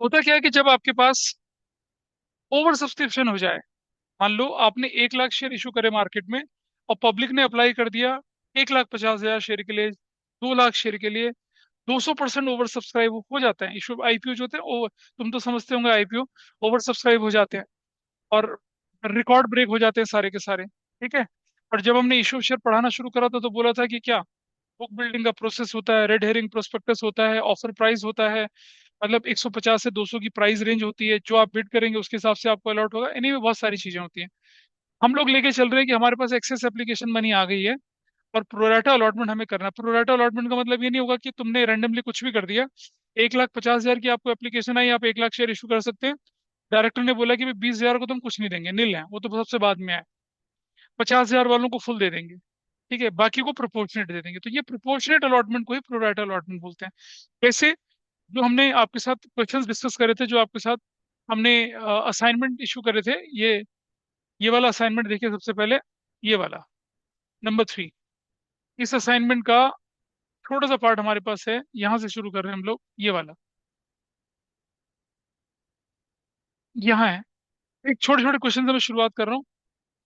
होता क्या है कि जब आपके पास ओवर सब्सक्रिप्शन हो जाए, मान लो आपने 1 लाख शेयर इशू करे मार्केट में और पब्लिक ने अप्लाई कर दिया 1,50,000 शेयर के लिए, 2 लाख शेयर के लिए, 200% ओवर सब्सक्राइब हो जाते हैं इशू। आईपीओ जो होते हैं वो तुम तो समझते होंगे, आईपीओ ओवर सब्सक्राइब हो जाते हैं और रिकॉर्ड ब्रेक हो जाते हैं सारे के सारे। ठीक है। और जब हमने इशू शेयर पढ़ाना शुरू करा था तो बोला था कि क्या बुक बिल्डिंग का प्रोसेस होता है, रेड हेरिंग प्रोस्पेक्टस होता है, ऑफर प्राइस होता है, मतलब 150 से 200 की प्राइस रेंज होती है, जो आप बिड करेंगे उसके हिसाब से आपको अलॉट होगा। एनीवे बहुत सारी चीजें होती हैं। हम लोग लेके चल रहे हैं कि हमारे पास एक्सेस एप्लीकेशन मनी आ गई है और प्रोराटा अलॉटमेंट हमें करना है। प्रोराटा अलॉटमेंट का मतलब ये नहीं होगा कि तुमने रैंडमली कुछ भी कर दिया। 1,50,000 की आपको एप्लीकेशन आई, आप 1 लाख शेयर इशू कर सकते हैं। डायरेक्टर ने बोला कि भाई 20,000 को तुम कुछ नहीं देंगे, नील है वो तो सबसे बाद में आए। 50,000 वालों को फुल दे देंगे, ठीक है, बाकी को प्रोपोर्शनेट दे देंगे। तो ये प्रोपोर्शनेट अलॉटमेंट को ही प्रोराटा अलॉटमेंट बोलते हैं। वैसे जो हमने आपके साथ क्वेश्चंस डिस्कस करे थे, जो आपके साथ हमने असाइनमेंट इशू करे थे, ये वाला असाइनमेंट देखिए सबसे पहले, ये वाला नंबर 3। इस असाइनमेंट का छोटा सा पार्ट हमारे पास है, यहाँ से शुरू कर रहे हैं हम लोग। ये वाला यहाँ है। एक छोटे छोटे क्वेश्चन से मैं शुरुआत कर रहा हूँ।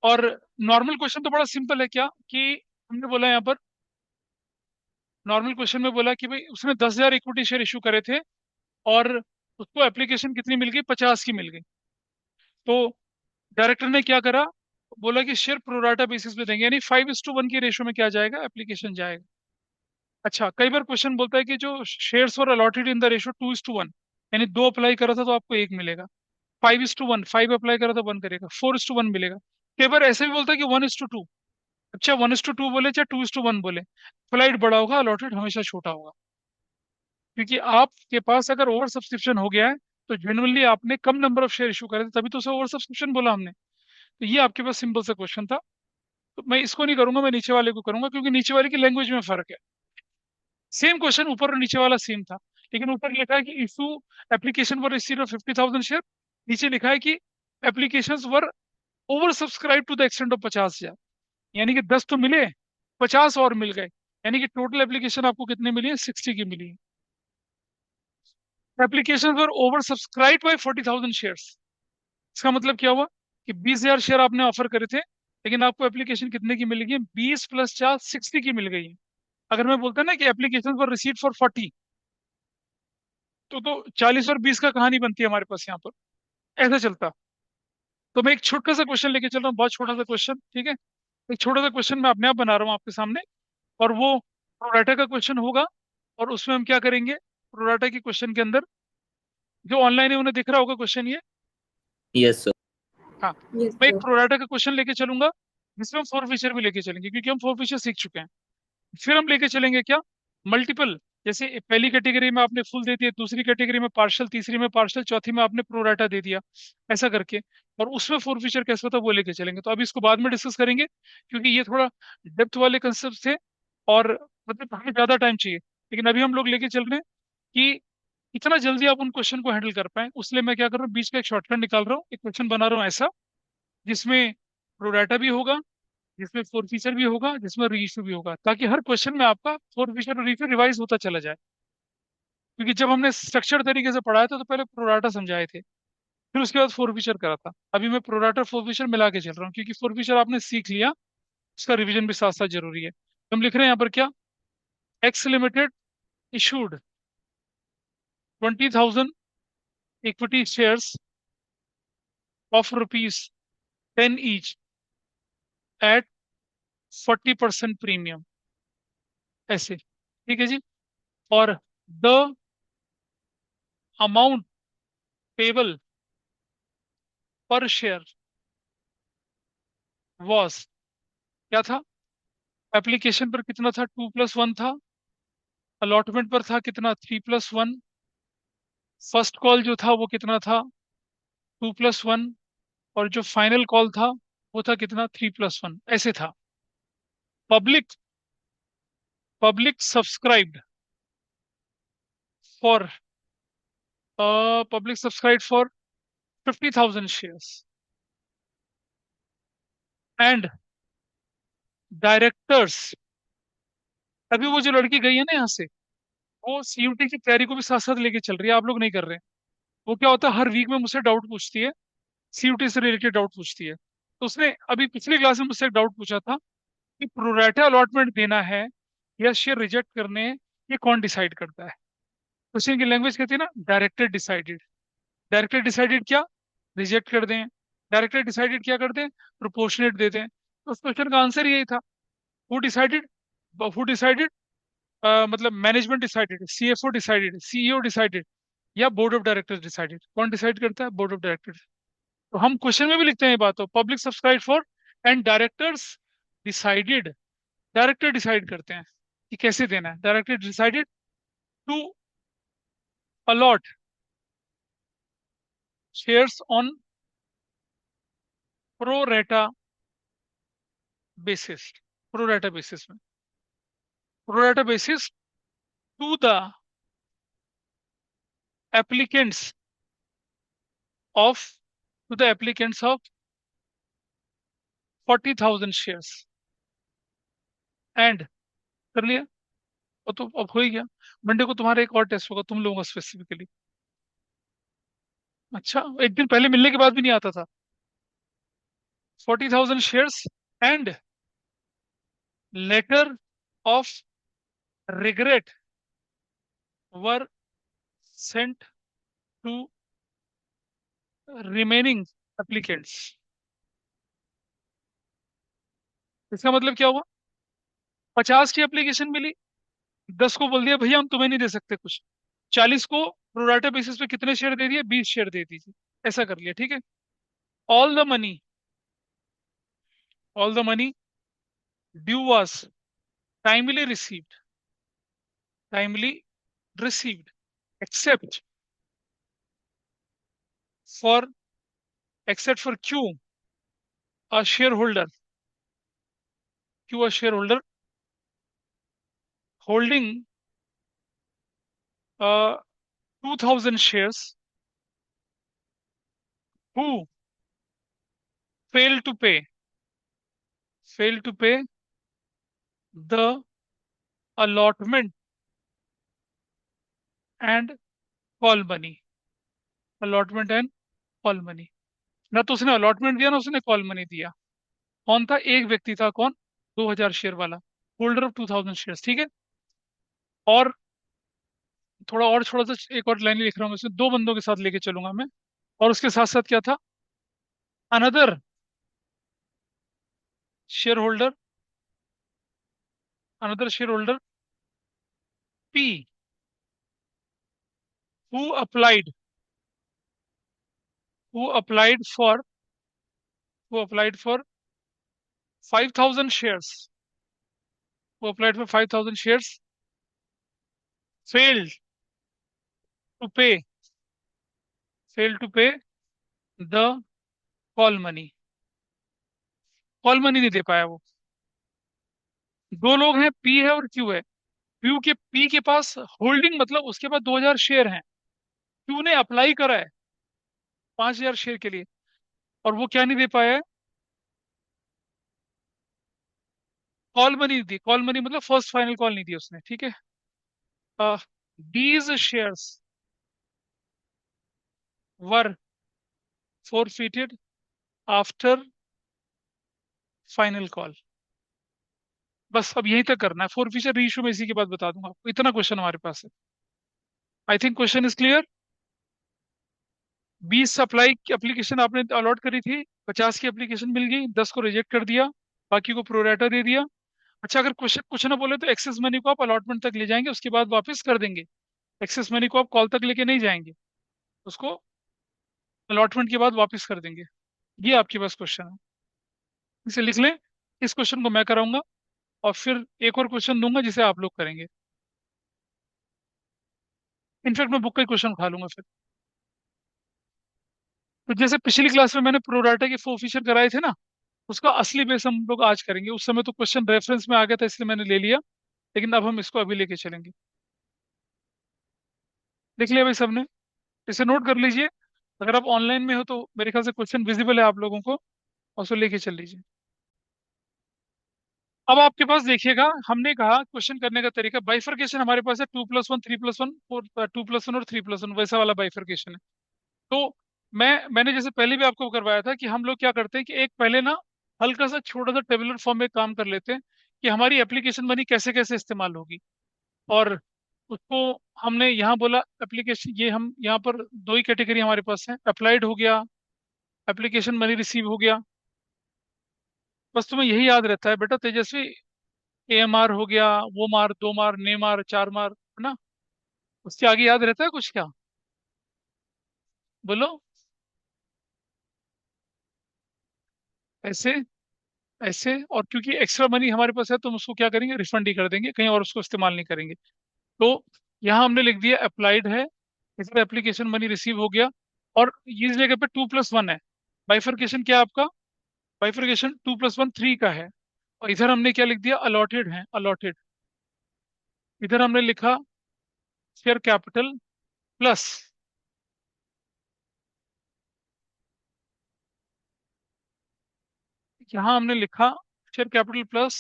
और नॉर्मल क्वेश्चन तो बड़ा सिंपल है, क्या कि हमने बोला यहाँ पर, नॉर्मल क्वेश्चन में बोला कि भाई उसने 10,000 इक्विटी शेयर इशू करे थे और उसको एप्लीकेशन कितनी मिल गई, 50 की मिल गई। तो डायरेक्टर ने क्या करा, बोला कि शेयर प्रोराटा बेसिस पे देंगे, यानी 5:1 की रेशो में क्या जाएगा, एप्लीकेशन जाएगा। अच्छा, कई बार क्वेश्चन बोलता है कि जो shares were allotted in the ratio 2:1, यानी दो अप्लाई करा था तो आपको एक मिलेगा। 5:1, 5 अप्लाई करा तो 1 करेगा, 4:1 मिलेगा। कई बार ऐसे भी बोलता है कि 1:2। अच्छा, 1:2 बोले चाहे 2:1 बोले, फ्लाइट बड़ा होगा, अलॉटेड हमेशा छोटा होगा। क्योंकि आपके पास अगर ओवर सब्सक्रिप्शन हो गया है तो जनरली आपने कम नंबर ऑफ शेयर इशू करे थे, तभी तो उसे ओवर सब्सक्रिप्शन बोला हमने। तो ये आपके पास सिंपल सा क्वेश्चन था। तो मैं इसको नहीं करूंगा, मैं नीचे वाले को करूंगा, क्योंकि नीचे वाले की लैंग्वेज में फर्क है। सेम क्वेश्चन ऊपर और नीचे वाला सेम था, लेकिन ऊपर लिखा है कि issue application were received of 50,000 share. नीचे लिखा है कि application were over subscribed to the extent of 50,000। यानी कि 10 तो मिले, 50 और मिल गए, यानी कि टोटल एप्लीकेशन आपको कितने मिली है, 60 की मिली है। Application were over subscribe by 40,000 shares. इसका मतलब क्या हुआ कि 20,000 शेयर आपने ऑफर करे थे, लेकिन आपको एप्लीकेशन कितने की मिल गई है, 20 + 4 60 की मिल गई है। अगर मैं बोलता ना कि एप्लीकेशन फॉर रिसीट फॉर 40, तो 40 और 20 का कहानी बनती है हमारे पास यहाँ पर, ऐसा चलता। तो मैं एक छोटा सा क्वेश्चन लेके चल रहा हूँ, बहुत छोटा सा क्वेश्चन, ठीक है। एक छोटा सा क्वेश्चन मैं अपने आप बना रहा हूँ आपके सामने, और वो प्रोराटा का क्वेश्चन होगा। और उसमें हम क्या करेंगे, प्रोराटा के क्वेश्चन के अंदर, जो ऑनलाइन है उन्हें दिख रहा होगा क्वेश्चन ये। Yes sir. हाँ। यस मैं एक सर। प्रोराटा का क्वेश्चन लेके चलूंगा, जिसमें हम फोर फीचर भी लेके चलेंगे, क्योंकि हम फोर फीचर सीख चुके हैं। फिर हम लेके चलेंगे क्या, मल्टीपल। जैसे पहली कैटेगरी में आपने फुल दे दिया, दूसरी कैटेगरी में पार्शल, तीसरी में पार्शल, चौथी में आपने प्रोराटा दे दिया, ऐसा करके। और उसमें फोर फीचर कैसे होता है वो लेके चलेंगे। तो अभी इसको बाद में डिस्कस करेंगे, क्योंकि ये थोड़ा डेप्थ वाले कंसेप्ट थे और मतलब हमें ज्यादा टाइम चाहिए। लेकिन अभी हम लोग लेके चल रहे हैं कि इतना जल्दी आप उन क्वेश्चन को हैंडल कर पाए, उसलिए मैं क्या कर रहा हूँ, बीच का एक शॉर्टकट निकाल रहा हूँ, एक क्वेश्चन बना रहा हूँ ऐसा, जिसमें प्रोराटा भी होगा, जिसमें फोर फीचर भी होगा, जिसमें रीइश्यू भी होगा, ताकि हर क्वेश्चन में आपका फोर फीचर और रीइश्यू रिवाइज होता चला जाए। क्योंकि जब हमने स्ट्रक्चर तरीके से पढ़ाया था तो पहले प्रोराटा समझाए थे, फिर उसके बाद फोर फीचर करा था। अभी मैं प्रोराटा फोर फीचर मिला के चल रहा हूँ, क्योंकि फोर फीचर आपने सीख लिया, उसका रिवीजन भी साथ साथ जरूरी है। तो हम लिख रहे हैं यहाँ पर क्या, x limited issued 20,000 equity shares of rupees 10 each eight 40% premium, ऐसे, ठीक है जी। और द अमाउंट पेबल पर शेयर वॉज, क्या था, एप्लीकेशन पर कितना था, 2+1 था, अलॉटमेंट पर था कितना, 3+1, फर्स्ट कॉल जो था वो कितना था, 2+1, और जो फाइनल कॉल था वो था कितना, 3+1, ऐसे था। Public public subscribed for public subscribe for 50,000 shares and directors. अभी वो जो लड़की गई है ना यहाँ से, वो सीयूटी की तैयारी को भी साथ साथ लेके चल रही है, आप लोग नहीं कर रहे हैं। वो क्या होता है, हर वीक में मुझसे डाउट पूछती है, सीयूटी से रिलेटेड डाउट पूछती है। तो उसने अभी पिछली क्लास में मुझसे एक डाउट पूछा था कि प्रोरेटा अलॉटमेंट देना है या शेयर रिजेक्ट करने हैं, ये कौन डिसाइड करता है। क्वेश्चन की लैंग्वेज कहती है ना डायरेक्टेड डिसाइडेड। डायरेक्टेड डिसाइडेड क्या, रिजेक्ट कर दें। डायरेक्टेड डिसाइडेड क्या कर दें, प्रोपोर्शनेट दे दें। तो उस क्वेश्चन का आंसर यही था, हु डिसाइडेड। हु डिसाइडेड, मतलब management decided, CFO decided, CEO decided, या बोर्ड ऑफ डायरेक्टर्स डिसाइडेड। कौन डिसाइड करता है, बोर्ड ऑफ डायरेक्टर्स। तो हम क्वेश्चन में भी लिखते हैं ये बात, तो public subscribe for and directors decided. Director decide करते हैं कि कैसे देना है। Director decided to allot shares on pro rata basis. Pro rata basis में, pro rata basis to the applicants of, to the applicants of 40,000 shares. End कर लिया, और तो अब हो ही गया। मंडे को तुम्हारा एक और टेस्ट होगा तुम लोगों का स्पेसिफिकली। अच्छा, एक दिन पहले मिलने के बाद भी नहीं आता था। 40,000 shares and letter of regret were sent to remaining applicants. इसका मतलब क्या हुआ, 50 की एप्लीकेशन मिली, 10 को बोल दिया भैया हम तुम्हें नहीं दे सकते कुछ। 40 को प्रोराटा बेसिस पे कितने शेयर दे दिए, 20 शेयर दे दीजिए। ऐसा कर लिया, ठीक है। All the money, all the money due was timely received, timely received except for, except for Q, a shareholder, Q, a shareholder holding 2,000 shares who failed to pay, failed to pay the allotment and call money, allotment and call money। ना तो उसने allotment दिया ना उसने call money दिया। कौन था, एक व्यक्ति था, कौन, 2,000 शेयर वाला, होल्डर ऑफ 2,000 शेयर, ठीक है। और थोड़ा और, थोड़ा सा एक और लाइन लिख रहा हूँ, इसमें दो बंदों के साथ लेके चलूंगा मैं। और उसके साथ साथ क्या था, another share holder, another share holder P who applied, who applied for, who applied for 5,000 shares, who applied for 5,000 shares, failed to pay, failed to pay the call money। Call money नहीं दे पाया वो। दो लोग हैं, P है और Q है। Q के, पी के पास होल्डिंग, मतलब उसके पास 2,000 शेयर हैं। क्यू ने अप्लाई करा है 5,000 शेयर के लिए, और वो क्या नहीं दे पाया है, कॉल मनी दी। कॉल मनी मतलब फर्स्ट फाइनल कॉल नहीं दी उसने, ठीक है। These shares were forfeited after final call. बस अब यहीं तक करना है, फोर फीचर रीइश्यू में इसी के बाद बता दूंगा आपको। इतना क्वेश्चन हमारे पास है। I think question is clear. 20 supply की एप्लीकेशन आपने अलॉट करी थी, 50 की एप्लीकेशन मिल गई, 10 को रिजेक्ट कर दिया, बाकी को प्रोराटा दे दिया। अच्छा, अगर क्वेश्चन कुछ ना बोले तो एक्सेस मनी को आप अलॉटमेंट तक ले जाएंगे, उसके बाद वापस कर देंगे। एक्सेस मनी को आप कॉल तक लेके नहीं जाएंगे, उसको अलॉटमेंट के बाद वापस कर देंगे। ये आपके पास क्वेश्चन है, इसे लिख लें। इस क्वेश्चन को मैं कराऊंगा, और फिर एक और क्वेश्चन दूंगा जिसे आप लोग करेंगे। इनफैक्ट मैं बुक का क्वेश्चन उठा लूंगा फिर। तो जैसे पिछली क्लास में मैंने प्रोराटा के फोर फीचर कराए थे ना, उसका असली बेस हम लोग आज करेंगे। उस समय तो क्वेश्चन रेफरेंस में आ गया था इसलिए मैंने ले लिया, लेकिन अब हम इसको अभी लेके चलेंगे। देख लिया भाई सबने, इसे नोट कर लीजिए। अगर आप ऑनलाइन में हो तो मेरे ख्याल से क्वेश्चन विजिबल है आप लोगों को, और उसको लेके चल लीजिए। अब आपके पास देखिएगा, हमने कहा क्वेश्चन करने का तरीका, बाइफरकेशन हमारे पास है 2+1 3+1 4, 2+1 और 3+1, वैसा वाला बाइफरकेशन है। तो मैंने जैसे पहले भी आपको करवाया था कि हम लोग क्या करते हैं कि एक पहले ना हल्का सा छोटा सा टेबुलर फॉर्म में काम कर लेते हैं कि हमारी एप्लीकेशन मनी कैसे कैसे इस्तेमाल होगी। और उसको हमने यहाँ बोला एप्लीकेशन, ये हम यहाँ पर दो ही कैटेगरी हमारे पास है, अप्लाइड हो गया, एप्लीकेशन मनी रिसीव हो गया। बस तुम्हें यही याद रहता है बेटा तेजस्वी, AMR हो गया, वो मार, दो मार, ने मार, चार मार, है ना। उसके आगे याद रहता है कुछ क्या? बोलो। ऐसे, ऐसे, और क्योंकि एक्स्ट्रा मनी हमारे पास है तो हम उसको क्या करेंगे, रिफंड ही कर देंगे, कहीं और उसको इस्तेमाल नहीं करेंगे। तो यहाँ हमने लिख दिया अप्लाइड है, इसमें एप्लीकेशन मनी रिसीव हो गया, और इस जगह पे 2+1 है। बाइफर्केशन क्या है आपका? बाइफर्केशन 2+1 3 का है। और इधर हमने क्या लिख दिया, अलॉटेड है, अलॉटेड। इधर हमने लिखा शेयर कैपिटल प्लस, यहाँ हमने लिखा शेयर कैपिटल प्लस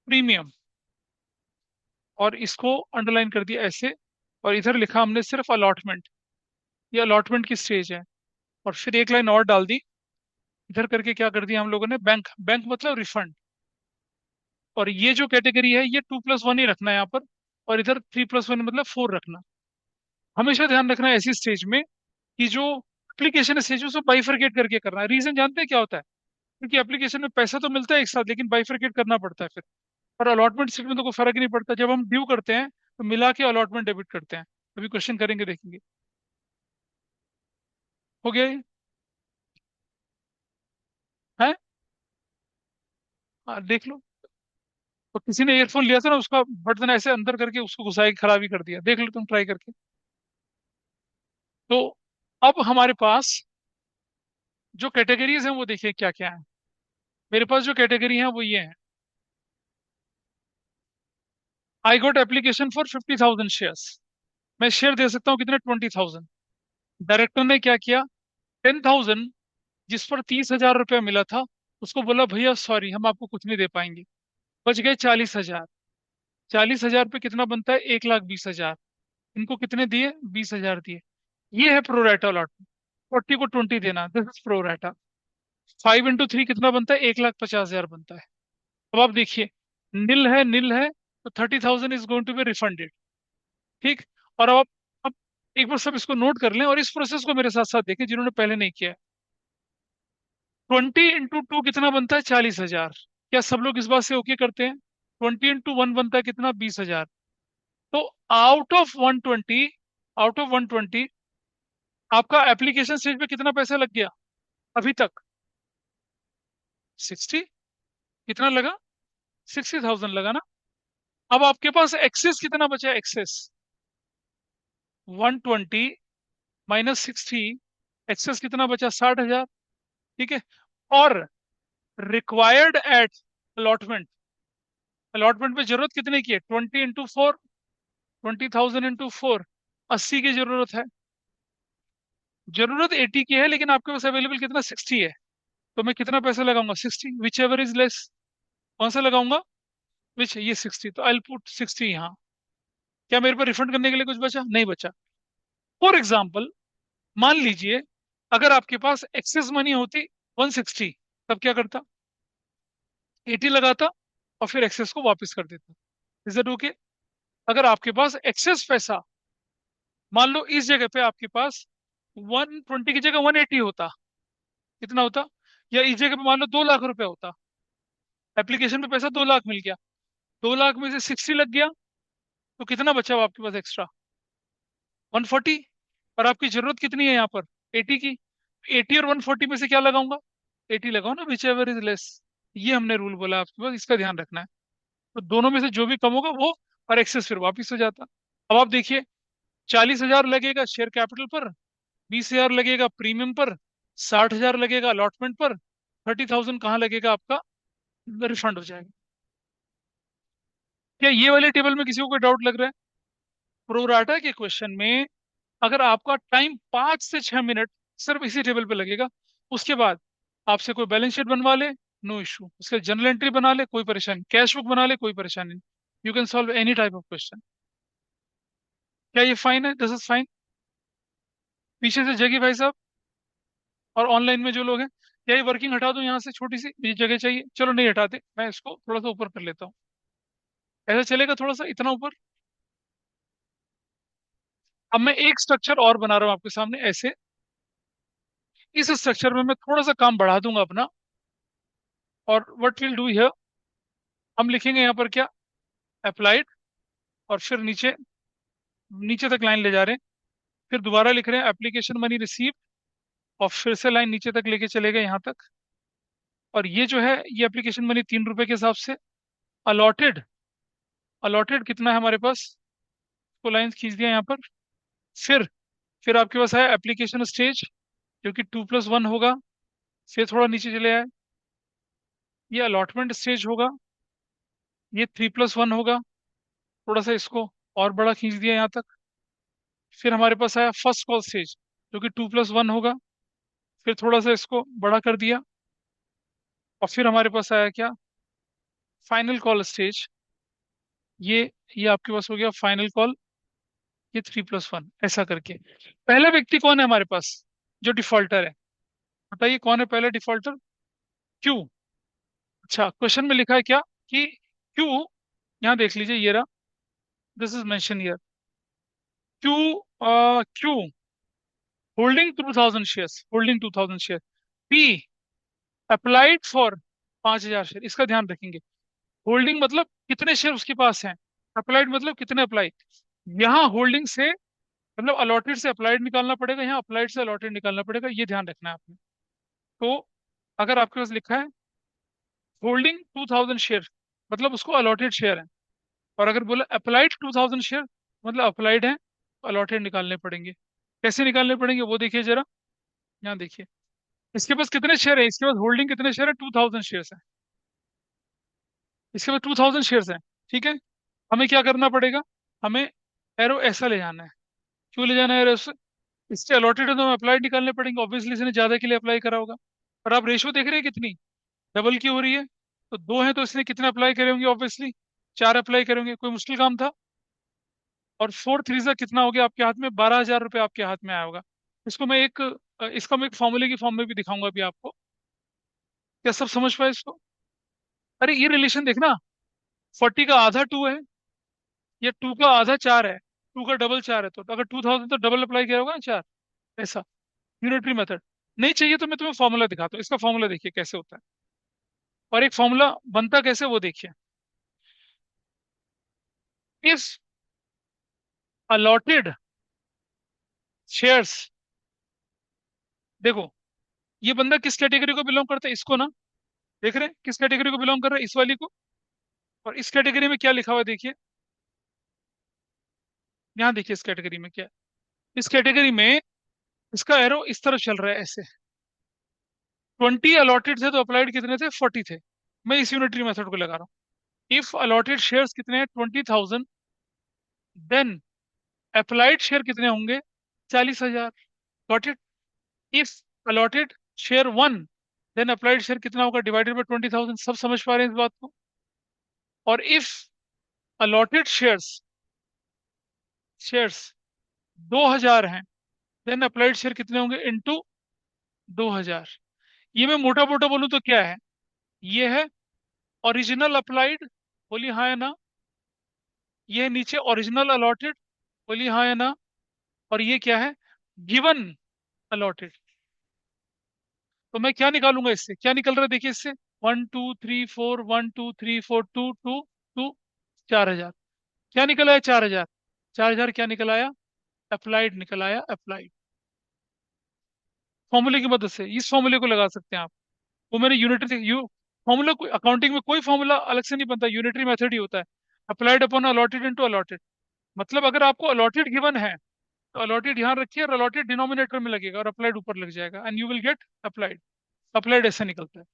प्रीमियम, और इसको अंडरलाइन कर दिया ऐसे। और इधर लिखा हमने सिर्फ अलॉटमेंट, ये अलॉटमेंट की स्टेज है। और फिर एक लाइन और डाल दी इधर करके, क्या कर दिया हम लोगों ने, बैंक, बैंक मतलब रिफंड। और ये जो कैटेगरी है ये 2+1 ही रखना है यहाँ पर, और इधर 3+1 मतलब 4 रखना। हमेशा ध्यान रखना है ऐसी स्टेज में कि जो एप्लीकेशन स्टेज है उसको बाइफरकेट करके करना है। रीजन जानते हैं क्या होता है? क्योंकि एप्लीकेशन में पैसा तो मिलता है एक साथ, लेकिन बाइफरकेट करना पड़ता है फिर। और अलॉटमेंट स्टेज में तो कोई फर्क ही नहीं पड़ता, जब हम ड्यू करते हैं तो मिला के अलॉटमेंट डेबिट करते हैं। अभी क्वेश्चन करेंगे, देखेंगे। हो गया ये? है? हाँ, देख लो। तो किसी ने ईयरफोन लिया था ना, उसका बटन ऐसे अंदर करके उसको घुसा के खराब ही कर दिया, देख लो तुम ट्राई करके। तो अब हमारे पास जो कैटेगरीज हैं वो देखिए क्या क्या है। मेरे पास जो कैटेगरी है वो ये है, आई गोट एप्लीकेशन फॉर 50,000 शेयर्स। मैं शेयर दे सकता हूँ कितने, 20,000। डायरेक्टर ने क्या किया, 10,000 जिस पर 30,000 रुपया मिला था, उसको बोला भैया सॉरी हम आपको कुछ नहीं दे पाएंगे। बच गए 40,000। 40,000 पे कितना बनता है, 1,20,000। इनको कितने दिए, 20,000 दिए। ये है प्रोराटा अलॉटमेंट। 40 को 20 देना, दिस इज प्रोराटा। 5 × 3 कितना बनता है, 1,50,000 बनता है। अब आप देखिए, नील है, नील है, तो 30,000 is going to be refunded. ठीक। और अब एक बार सब इसको नोट कर लें और इस प्रोसेस को मेरे साथ साथ देखें जिन्होंने पहले नहीं किया है। 20 × 2 कितना बनता है, 40,000। क्या सब लोग इस बात से ओके करते हैं? 20 × 1 बनता है कितना, 20,000। तो आउट ऑफ 120, आउट ऑफ 120 आपका एप्लीकेशन स्टेज पे कितना पैसा लग गया अभी तक? 60। कितना लगा, 60,000 लगा ना। अब आपके पास एक्सेस कितना बचा, एक्सेस 120 -60, एक्सेस कितना बचा, 60,000। ठीक है। और रिक्वायर्ड एट अलॉटमेंट, अलॉटमेंट में जरूरत कितने की है, 20 × 4, 20,000 × 4, 80 की जरूरत है। जरूरत 80 की है लेकिन आपके पास अवेलेबल कितना, 60 है। तो मैं कितना पैसा लगाऊंगा, 60, विच एवर इज लेस। कौन सा लगाऊंगा, विच, ये 60, तो आई पुट 60 यहाँ। क्या मेरे पर रिफंड करने के लिए कुछ बचा, नहीं बचा। फॉर एग्जाम्पल, मान लीजिए अगर आपके पास एक्सेस मनी होती 160, तब क्या करता, 80 लगाता और फिर एक्सेस को वापस कर देता। Is it okay? अगर आपके पास एक्सेस पैसा, मान लो इस जगह पे आपके पास 120 की जगह 180 होता, कितना होता? या इस जगह पे मान लो 2 लाख रुपया होता, एप्लीकेशन पे पैसा 2 लाख मिल गया, 2 लाख में से 60 लग गया, तो कितना बचा हुआ आपके पास एक्स्ट्रा, 140। और आपकी जरूरत कितनी है यहाँ पर, 80 की। 80 और 140 में से क्या लगाऊंगा, 80 लगाओ ना, विच एवर इज लेस। ये हमने रूल बोला आपके पास, इसका ध्यान रखना है। तो दोनों में से जो भी कम होगा वो, और एक्सेस फिर वापिस हो जाता। अब आप देखिए, 40,000 लगेगा शेयर कैपिटल पर, 20,000 लगेगा प्रीमियम पर, 60,000 लगेगा अलॉटमेंट पर, 30,000 कहाँ लगेगा आपका, रिफंड हो जाएगा। क्या ये वाले टेबल में किसी को कोई डाउट लग रहा है? प्रोराटा के क्वेश्चन में अगर आपका टाइम 5 से 6 मिनट सिर्फ इसी टेबल पे लगेगा, उसके बाद आपसे कोई बैलेंस शीट बनवा ले, नो इशू, उसके जनरल एंट्री बना ले, कोई परेशानी, कैश बुक बना ले, कोई परेशानी नहीं। You can solve any type of question. क्या ये फाइन है, दिस इज फाइन? पीछे से जगह भाई साहब, और ऑनलाइन में जो लोग हैं, क्या ये वर्किंग हटा दूं यहाँ से, छोटी सी मुझे जगह चाहिए, चलो नहीं हटाते, मैं इसको थोड़ा सा ऊपर कर लेता हूँ। ऐसा चलेगा, थोड़ा सा इतना ऊपर। अब मैं एक स्ट्रक्चर और बना रहा हूँ आपके सामने ऐसे। इस स्ट्रक्चर में मैं थोड़ा सा काम बढ़ा दूंगा अपना। और व्हाट विल डू हियर, हम लिखेंगे यहाँ पर क्या, अप्लाइड, और फिर नीचे, नीचे तक लाइन ले जा रहे हैं। फिर दोबारा लिख रहे हैं एप्लीकेशन मनी रिसीव, और फिर से लाइन नीचे तक लेके चले गए यहाँ तक। और ये जो है, ये एप्लीकेशन मनी 3 रुपए के हिसाब से अलॉटेड। अलॉटेड कितना है हमारे पास, तो लाइन खींच दिया यहाँ पर। फिर फिर आपके पास है एप्लीकेशन स्टेज, जो कि 2+1 होगा। फिर थोड़ा नीचे चले आए, ये अलॉटमेंट स्टेज होगा, ये 3+1 होगा। थोड़ा सा इसको और बड़ा खींच दिया यहाँ तक। फिर हमारे पास आया फर्स्ट कॉल स्टेज, जो कि 2+1 होगा। फिर थोड़ा सा इसको बड़ा कर दिया। और फिर हमारे पास आया क्या, फाइनल कॉल स्टेज। ये ये आपके पास हो गया फाइनल कॉल, ये 3+1, ऐसा करके। पहला व्यक्ति कौन है हमारे पास, जो डिफॉल्टर है, बताइए कौन है पहला डिफॉल्टर। क्यू। अच्छा, क्वेश्चन में लिखा है क्या कि क्यू, यहाँ देख लीजिए, ये रहा, this is mention here. Q, Q holding 2000 shares, holding 2000 share. P applied for 5000 share, इसका ध्यान रखेंगे। होल्डिंग मतलब कितने शेयर उसके पास हैं, अप्लाइड मतलब कितने अप्लाई। यहाँ होल्डिंग से मतलब अलॉटेड से अप्लाइड निकालना पड़ेगा, यहाँ अप्लाइड से अलॉटेड निकालना पड़ेगा, ये ध्यान रखना है आपने। तो अगर आपके पास लिखा है होल्डिंग 2000 शेयर, मतलब उसको अलॉटेड शेयर है। और अगर बोला अप्लाइड 2000 शेयर, मतलब अप्लाइड है, तो अलॉटेड निकालने पड़ेंगे। कैसे निकालने पड़ेंगे वो देखिए जरा, यहाँ देखिए। इसके पास कितने शेयर है, इसके पास होल्डिंग कितने शेयर है, 2000 शेयर है। इसके पास 2000 शेयर है, ठीक है। हमें क्या करना पड़ेगा, हमें एरो ऐसा ले जाना है। क्यों ले जाना है एरो ऐसे, इससे अलॉटेड है तो हमें अप्लाई निकालने पड़ेंगे, ऑब्वियसली इसने ज्यादा के लिए अप्लाई करा होगा। और आप रेशो देख रहे हैं कितनी डबल की हो रही है, तो दो है तो इसने कितने अप्लाई करे होंगे, ऑब्वियसली 4 अप्लाई करे होंगे, कोई मुश्किल काम था। और 4 3 कितना हो गया आपके हाथ में, 12,000 रुपये आपके हाथ में आया होगा। इसको मैं एक इसका मैं एक फॉर्मूले की फॉर्म में भी दिखाऊंगा अभी आपको। क्या सब समझ पाए इसको। अरे ये रिलेशन देखना, 40 का आधा 2 है, या 2 का आधा 4 है, 2 का डबल 4 है, तो अगर 2000 तो डबल अप्लाई किया होगा ना 4, ऐसा। यूनिटरी मेथड नहीं चाहिए तो मैं तुम्हें फॉर्मूला दिखाता हूँ, इसका फॉर्मूला देखिए कैसे होता है, और एक फॉर्मूला बनता कैसे वो देखिए। इफ अलॉटेड शेयर्स, देखो ये बंदा किस कैटेगरी को बिलोंग करता है, इसको ना, देख रहे हैं किस कैटेगरी को बिलोंग कर रहा है, इस वाली को। और इस कैटेगरी में क्या लिखा हुआ है देखिए, यहाँ देखिए इस कैटेगरी में क्या है। इस कैटेगरी में इसका एरो इस तरफ चल रहा है ऐसे। 20 अलॉटेड थे तो अप्लाइड कितने थे, 40 थे। मैं इस यूनिटरी मेथड को लगा रहा हूँ। इफ अलॉटेड शेयर्स कितने हैं, 20,000, देन अप्लाइड शेयर कितने होंगे, 40,000। Got it. If allotted share 1, then applied share कितना होगा, डिवाइडेड बाय 20,000। सब समझ पा रहे हैं इस बात को। और इफ अलॉटेड शेयर्स शेयर्स 2,000 हैं, देन अप्लाइड शेयर कितने होंगे, इनटू 2,000। ये मैं मोटा मोटा बोलूं तो क्या है, ये है ओरिजिनल अप्लाइड, बोलिए हाँ या ना। ये है नीचे ओरिजिनल अलॉटेड, बोलिए हाँ या ना। और ये क्या है, गिवन अलॉटेड। तो मैं क्या निकालूंगा इससे, क्या निकल रहा है देखिए इससे, 1 2 3 4, 1 2 3 4, 2 2 2, 4,000। क्या निकल आया, 4,000। 4,000 क्या निकल आया, अप्लाइड निकल आया, अप्लाइड। फॉर्मूले की मदद से, इस फॉर्मूले को लगा सकते हैं आप। वो मैंने यूनिटरी यू फॉर्मूला, अकाउंटिंग में कोई फॉर्मूला अलग से नहीं बनता, यूनिटरी मेथड ही होता है। Applied upon allotted into allotted. मतलब अगर आपको अलॉटेड गिवन है, तो अलॉटेड यहाँ रखिए, और अलॉटेड डिनोमिनेटर में लगेगा, और अप्लाइड ऊपर लग जाएगा, and you will get applied. Applied ऐसे निकलता है।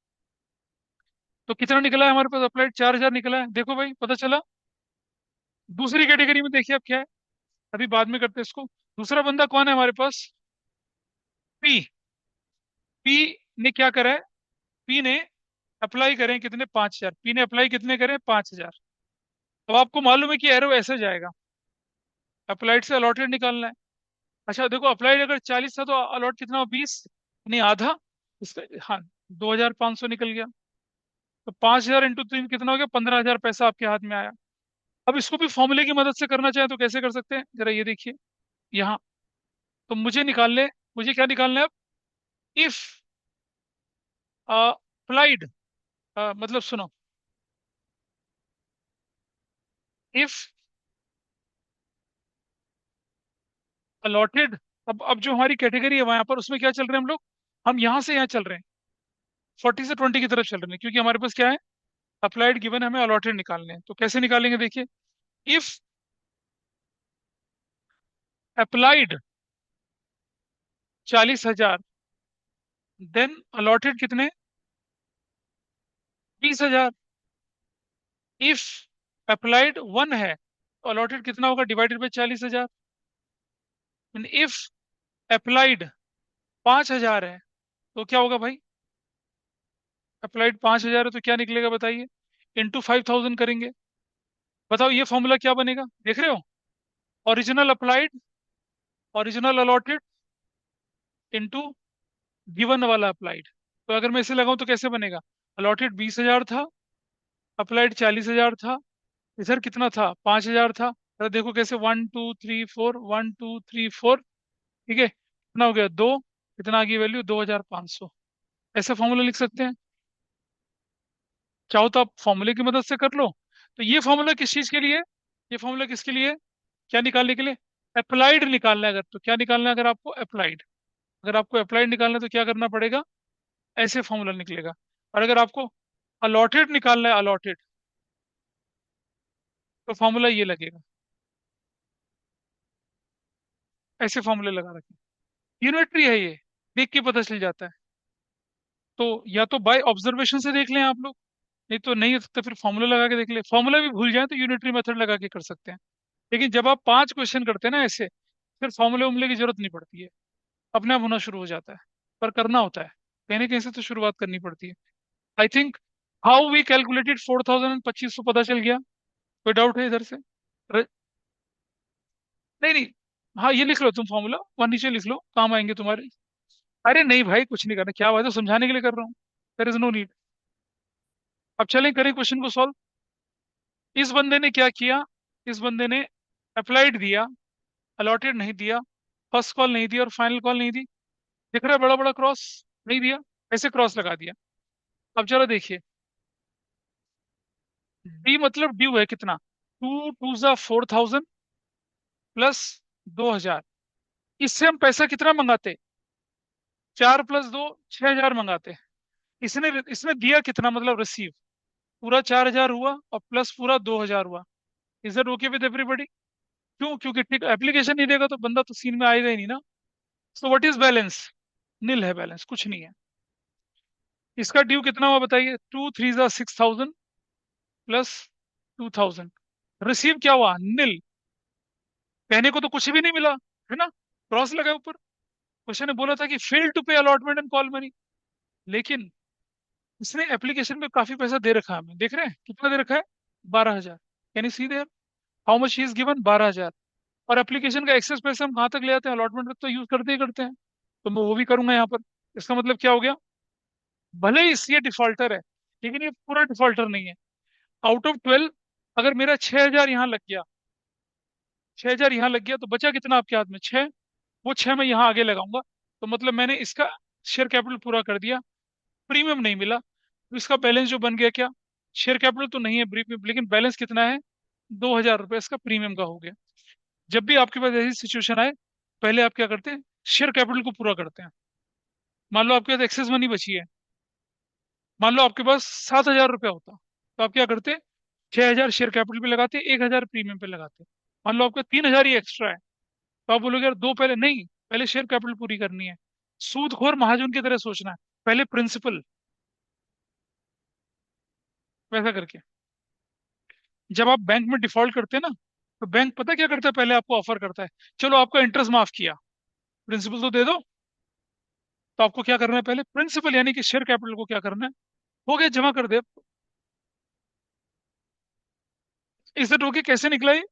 तो कितना निकला है हमारे पास, अप्लाइड 4,000 निकला है, देखो भाई पता चला। दूसरी कैटेगरी में देखिए अब क्या है, अभी बाद में करते हैं इसको। दूसरा बंदा कौन है हमारे पास, पी। पी ने क्या करा है, पी ने अप्लाई करें कितने, 5,000। पी ने अप्लाई कितने करें, 5,000। अब आपको मालूम है कि एरो ऐसे जाएगा, अप्लाइड से अलॉटेड निकालना है। अच्छा देखो, अप्लाइड अगर 40 था तो अलॉट कितना हो, 20, नहीं आधा इसका। हाँ, 2,500 निकल गया। तो 5,000 × 3 कितना हो गया, 15,000 पैसा आपके हाथ में आया। अब इसको भी फॉर्मूले की मदद से करना चाहे तो कैसे कर सकते हैं, जरा ये देखिए यहाँ। तो मुझे क्या निकालना है अब, इफ अप्लाइड, मतलब सुनो, इफ अलॉटेड। अब जो हमारी कैटेगरी है वहां पर उसमें क्या चल रहे हैं हम लोग, हम यहाँ से यहाँ चल रहे हैं, 40 से 20 की तरफ चल रहे हैं, क्योंकि हमारे पास क्या है, अप्लाइड गिवन, हमें अलॉटेड निकालने हैं। तो कैसे निकालेंगे देखिए, इफ अप्लाइड 40,000, देन अलॉटेड कितने, 20,000। इफ अप्लाइड 1 है तो अलॉटेड कितना होगा, डिवाइडेड बाई 40,000। इफ अप्लाइड 5,000 है तो क्या होगा भाई, अप्लाइड 5,000 है तो क्या निकलेगा बताइए, × 5,000 करेंगे। बताओ ये फॉर्मूला क्या बनेगा, देख रहे हो, original applied, original allotted into given वाला अप्लाइड। तो अगर मैं इसे लगाऊं तो कैसे बनेगा, अलॉटेड 20,000 था, अप्लाइड 40,000 था, इधर कितना था, 5,000 था। तो देखो कैसे, 1 2 3 4, 1 2 3 4, ठीक है, कितना हो गया, दो, कितना आ गई वैल्यू, 2,500। ऐसे फॉर्मूला लिख सकते हैं। चाहो तो आप फॉर्मूले की मदद से कर लो। तो ये फॉर्मूला किस चीज के लिए, ये फॉर्मूला किसके लिए, क्या निकालने के लिए, अप्लाइड निकालना है। अगर तो क्या निकालना है, अगर आपको अप्लाइड, अगर आपको अप्लाइड निकालना है तो क्या करना पड़ेगा, ऐसे फॉर्मूला निकलेगा। और अगर आपको अलॉटेड निकालना है, अलॉटेड, तो फॉर्मूला ये लगेगा, ऐसे फॉर्मूले लगा रखे। यूनिटरी है ये, देख के पता चल जाता है। तो या तो बाय ऑब्जर्वेशन से देख लें आप लोग, नहीं तो नहीं तो फिर फॉर्मूला लगा के देख ले। फॉर्मूला भी भूल जाए तो यूनिटरी मेथड लगा के कर सकते हैं। लेकिन जब आप 5 क्वेश्चन करते हैं ना ऐसे, फिर फॉर्मूले उमले की जरूरत नहीं पड़ती है, अपने आप होना शुरू हो जाता है। पर करना होता है, कहीं ना कहीं से तो शुरुआत करनी पड़ती है। I think how we calculated 4,025 पता चल गया। कोई डाउट है इधर से, नहीं नहीं, हाँ ये लिख लो तुम फॉर्मूला, वहाँ नीचे लिख लो, काम आएंगे तुम्हारे। अरे नहीं भाई, कुछ नहीं करना, क्या बात है, समझाने के लिए कर रहा हूँ, देयर इज नो नीड। अब चलें करें क्वेश्चन को सॉल्व। इस बंदे ने क्या किया, इस बंदे ने अप्लाइड दिया, अलॉटेड नहीं दिया, फर्स्ट कॉल नहीं दिया और फाइनल कॉल नहीं दी। दिख रहा है बड़ा बड़ा क्रॉस, नहीं दिया, ऐसे क्रॉस लगा दिया। अब जरा देखिए, डी मतलब ड्यू है कितना, 2 2 4,000 +2,000। इससे हम पैसा कितना मंगाते, 4 + 2 6,000 मंगाते। इसने इसने दिया कितना, मतलब रिसीव, पूरा 4,000 हुआ और प्लस पूरा 2,000 हुआ। Is that okay with everybody. क्यों, क्योंकि ठीक एप्लीकेशन नहीं देगा तो बंदा तो सीन में आएगा ही नहीं ना। सो व्हाट इज बैलेंस, नील है बैलेंस, कुछ नहीं है। इसका ड्यू कितना हुआ बताइए, 2 3 6,000 +2,000। रिसीव क्या हुआ, नील। कहने को तो कुछ भी नहीं मिला, है ना, क्रॉस लगा ऊपर। क्वेश्चन ने बोला था कि फेल टू पे अलॉटमेंट एंड कॉल मनी, लेकिन इसने एप्लीकेशन में काफी पैसा दे रखा है, हमें देख रहे हैं कितना दे रखा है, 12,000। Can you see there, how much he is given, 12,000। और एप्लीकेशन का एक्सेस पैसा हम कहाँ तक ले आते हैं, अलॉटमेंट तक तो यूज करते ही करते हैं। तो मैं वो भी करूंगा यहाँ पर। इसका मतलब क्या हो गया, भले ही ये डिफॉल्टर है लेकिन ये पूरा डिफॉल्टर नहीं है। आउट ऑफ 12, अगर मेरा 6,000 यहाँ लग गया, 6,000 यहाँ लग गया तो बचा कितना आपके हाथ में, 6। वो 6 मैं यहाँ आगे लगाऊंगा, तो मतलब मैंने इसका शेयर कैपिटल पूरा कर दिया। प्रीमियम नहीं मिला तो इसका बैलेंस जो बन गया क्या, शेयर कैपिटल तो नहीं है प्रीमियम, लेकिन बैलेंस कितना है, 2,000 रुपये इसका प्रीमियम का हो गया। जब भी आपके पास ऐसी सिचुएशन आए, पहले आप क्या करते हैं, शेयर कैपिटल को पूरा करते हैं। मान लो आपके पास एक्सेस मनी बची है, मान लो आपके पास 7,000 रुपया होता, तो आप क्या करते, 6,000 शेयर कैपिटल पे लगाते, 1,000 प्रीमियम पे लगाते। मान लो आपका 3,000 ही एक्स्ट्रा है, तो आप बोलोगे यार दो पहले नहीं, पहले शेयर कैपिटल पूरी करनी है। सूदखोर महाजन की तरह सोचना है, पहले प्रिंसिपल, वैसा करके। जब आप बैंक में डिफॉल्ट करते हैं ना, तो बैंक पता क्या करता है, पहले आपको ऑफर करता है, चलो आपका इंटरेस्ट माफ किया, प्रिंसिपल तो दे दो। तो आपको क्या करना है, पहले प्रिंसिपल यानी कि शेयर कैपिटल को क्या करना है, हो गया जमा कर दे। इज्जत होके कैसे निकला ये,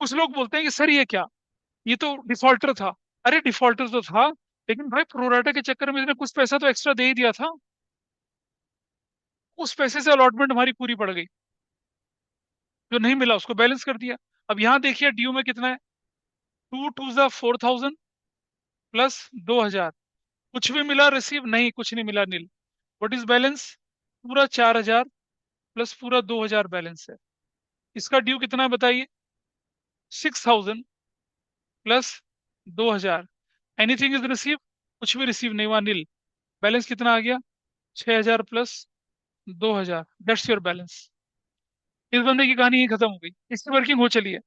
कुछ लोग बोलते हैं कि सर ये क्या, ये तो डिफॉल्टर था। अरे डिफॉल्टर तो था, लेकिन भाई प्रोराटा के चक्कर में इसने कुछ पैसा तो एक्स्ट्रा दे ही दिया था। उस पैसे से अलॉटमेंट हमारी पूरी पड़ गई। जो नहीं मिला उसको बैलेंस कर दिया। अब यहाँ देखिए ड्यू में कितना है। 2 2 4,000 प्लस 2,000। कुछ भी मिला रिसीव? नहीं, कुछ नहीं मिला, नील। What is balance? पूरा 4,000 प्लस पूरा 2,000 बैलेंस है। इसका ड्यू कितना है बताइए? 6,000 प्लस 2,000। Anything is receive? कुछ भी रिसीव नहीं हुआ, नील। बैलेंस कितना आ गया? 6,000 प्लस 2,000। That's your balance. इस बंदे की कहानी ही खत्म हो गई। इसकी वर्किंग हो चली है।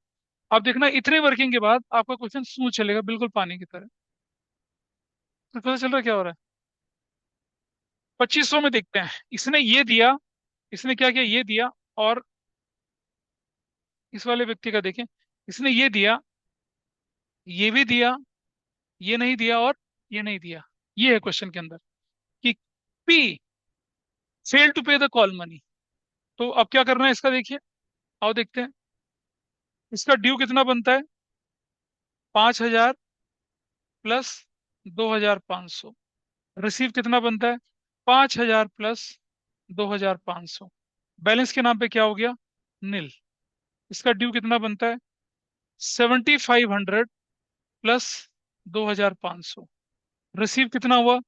आप देखना इतने वर्किंग के बाद आपका क्वेश्चन स्मूथ चलेगा, बिल्कुल पानी की तरह। तो पता चल रहा है क्या हो रहा है? 2500 में देखते हैं। इसने ये दिया, इसने क्या किया, ये दिया। और इस वाले व्यक्ति का देखें, इसने ये दिया, ये भी दिया, ये नहीं दिया और ये नहीं दिया। ये है क्वेश्चन के अंदर कि पी फेल टू पे द कॉल मनी। तो अब क्या करना है इसका, देखिए। आओ देखते हैं। इसका ड्यू कितना बनता है? 5,000 प्लस 2,500। रिसीव कितना बनता है? 5,000 प्लस 2,500। बैलेंस के नाम पे क्या हो गया? नील। इसका ड्यू कितना बनता है? 7,500 प्लस 2,500। रिसीव कितना हुआ?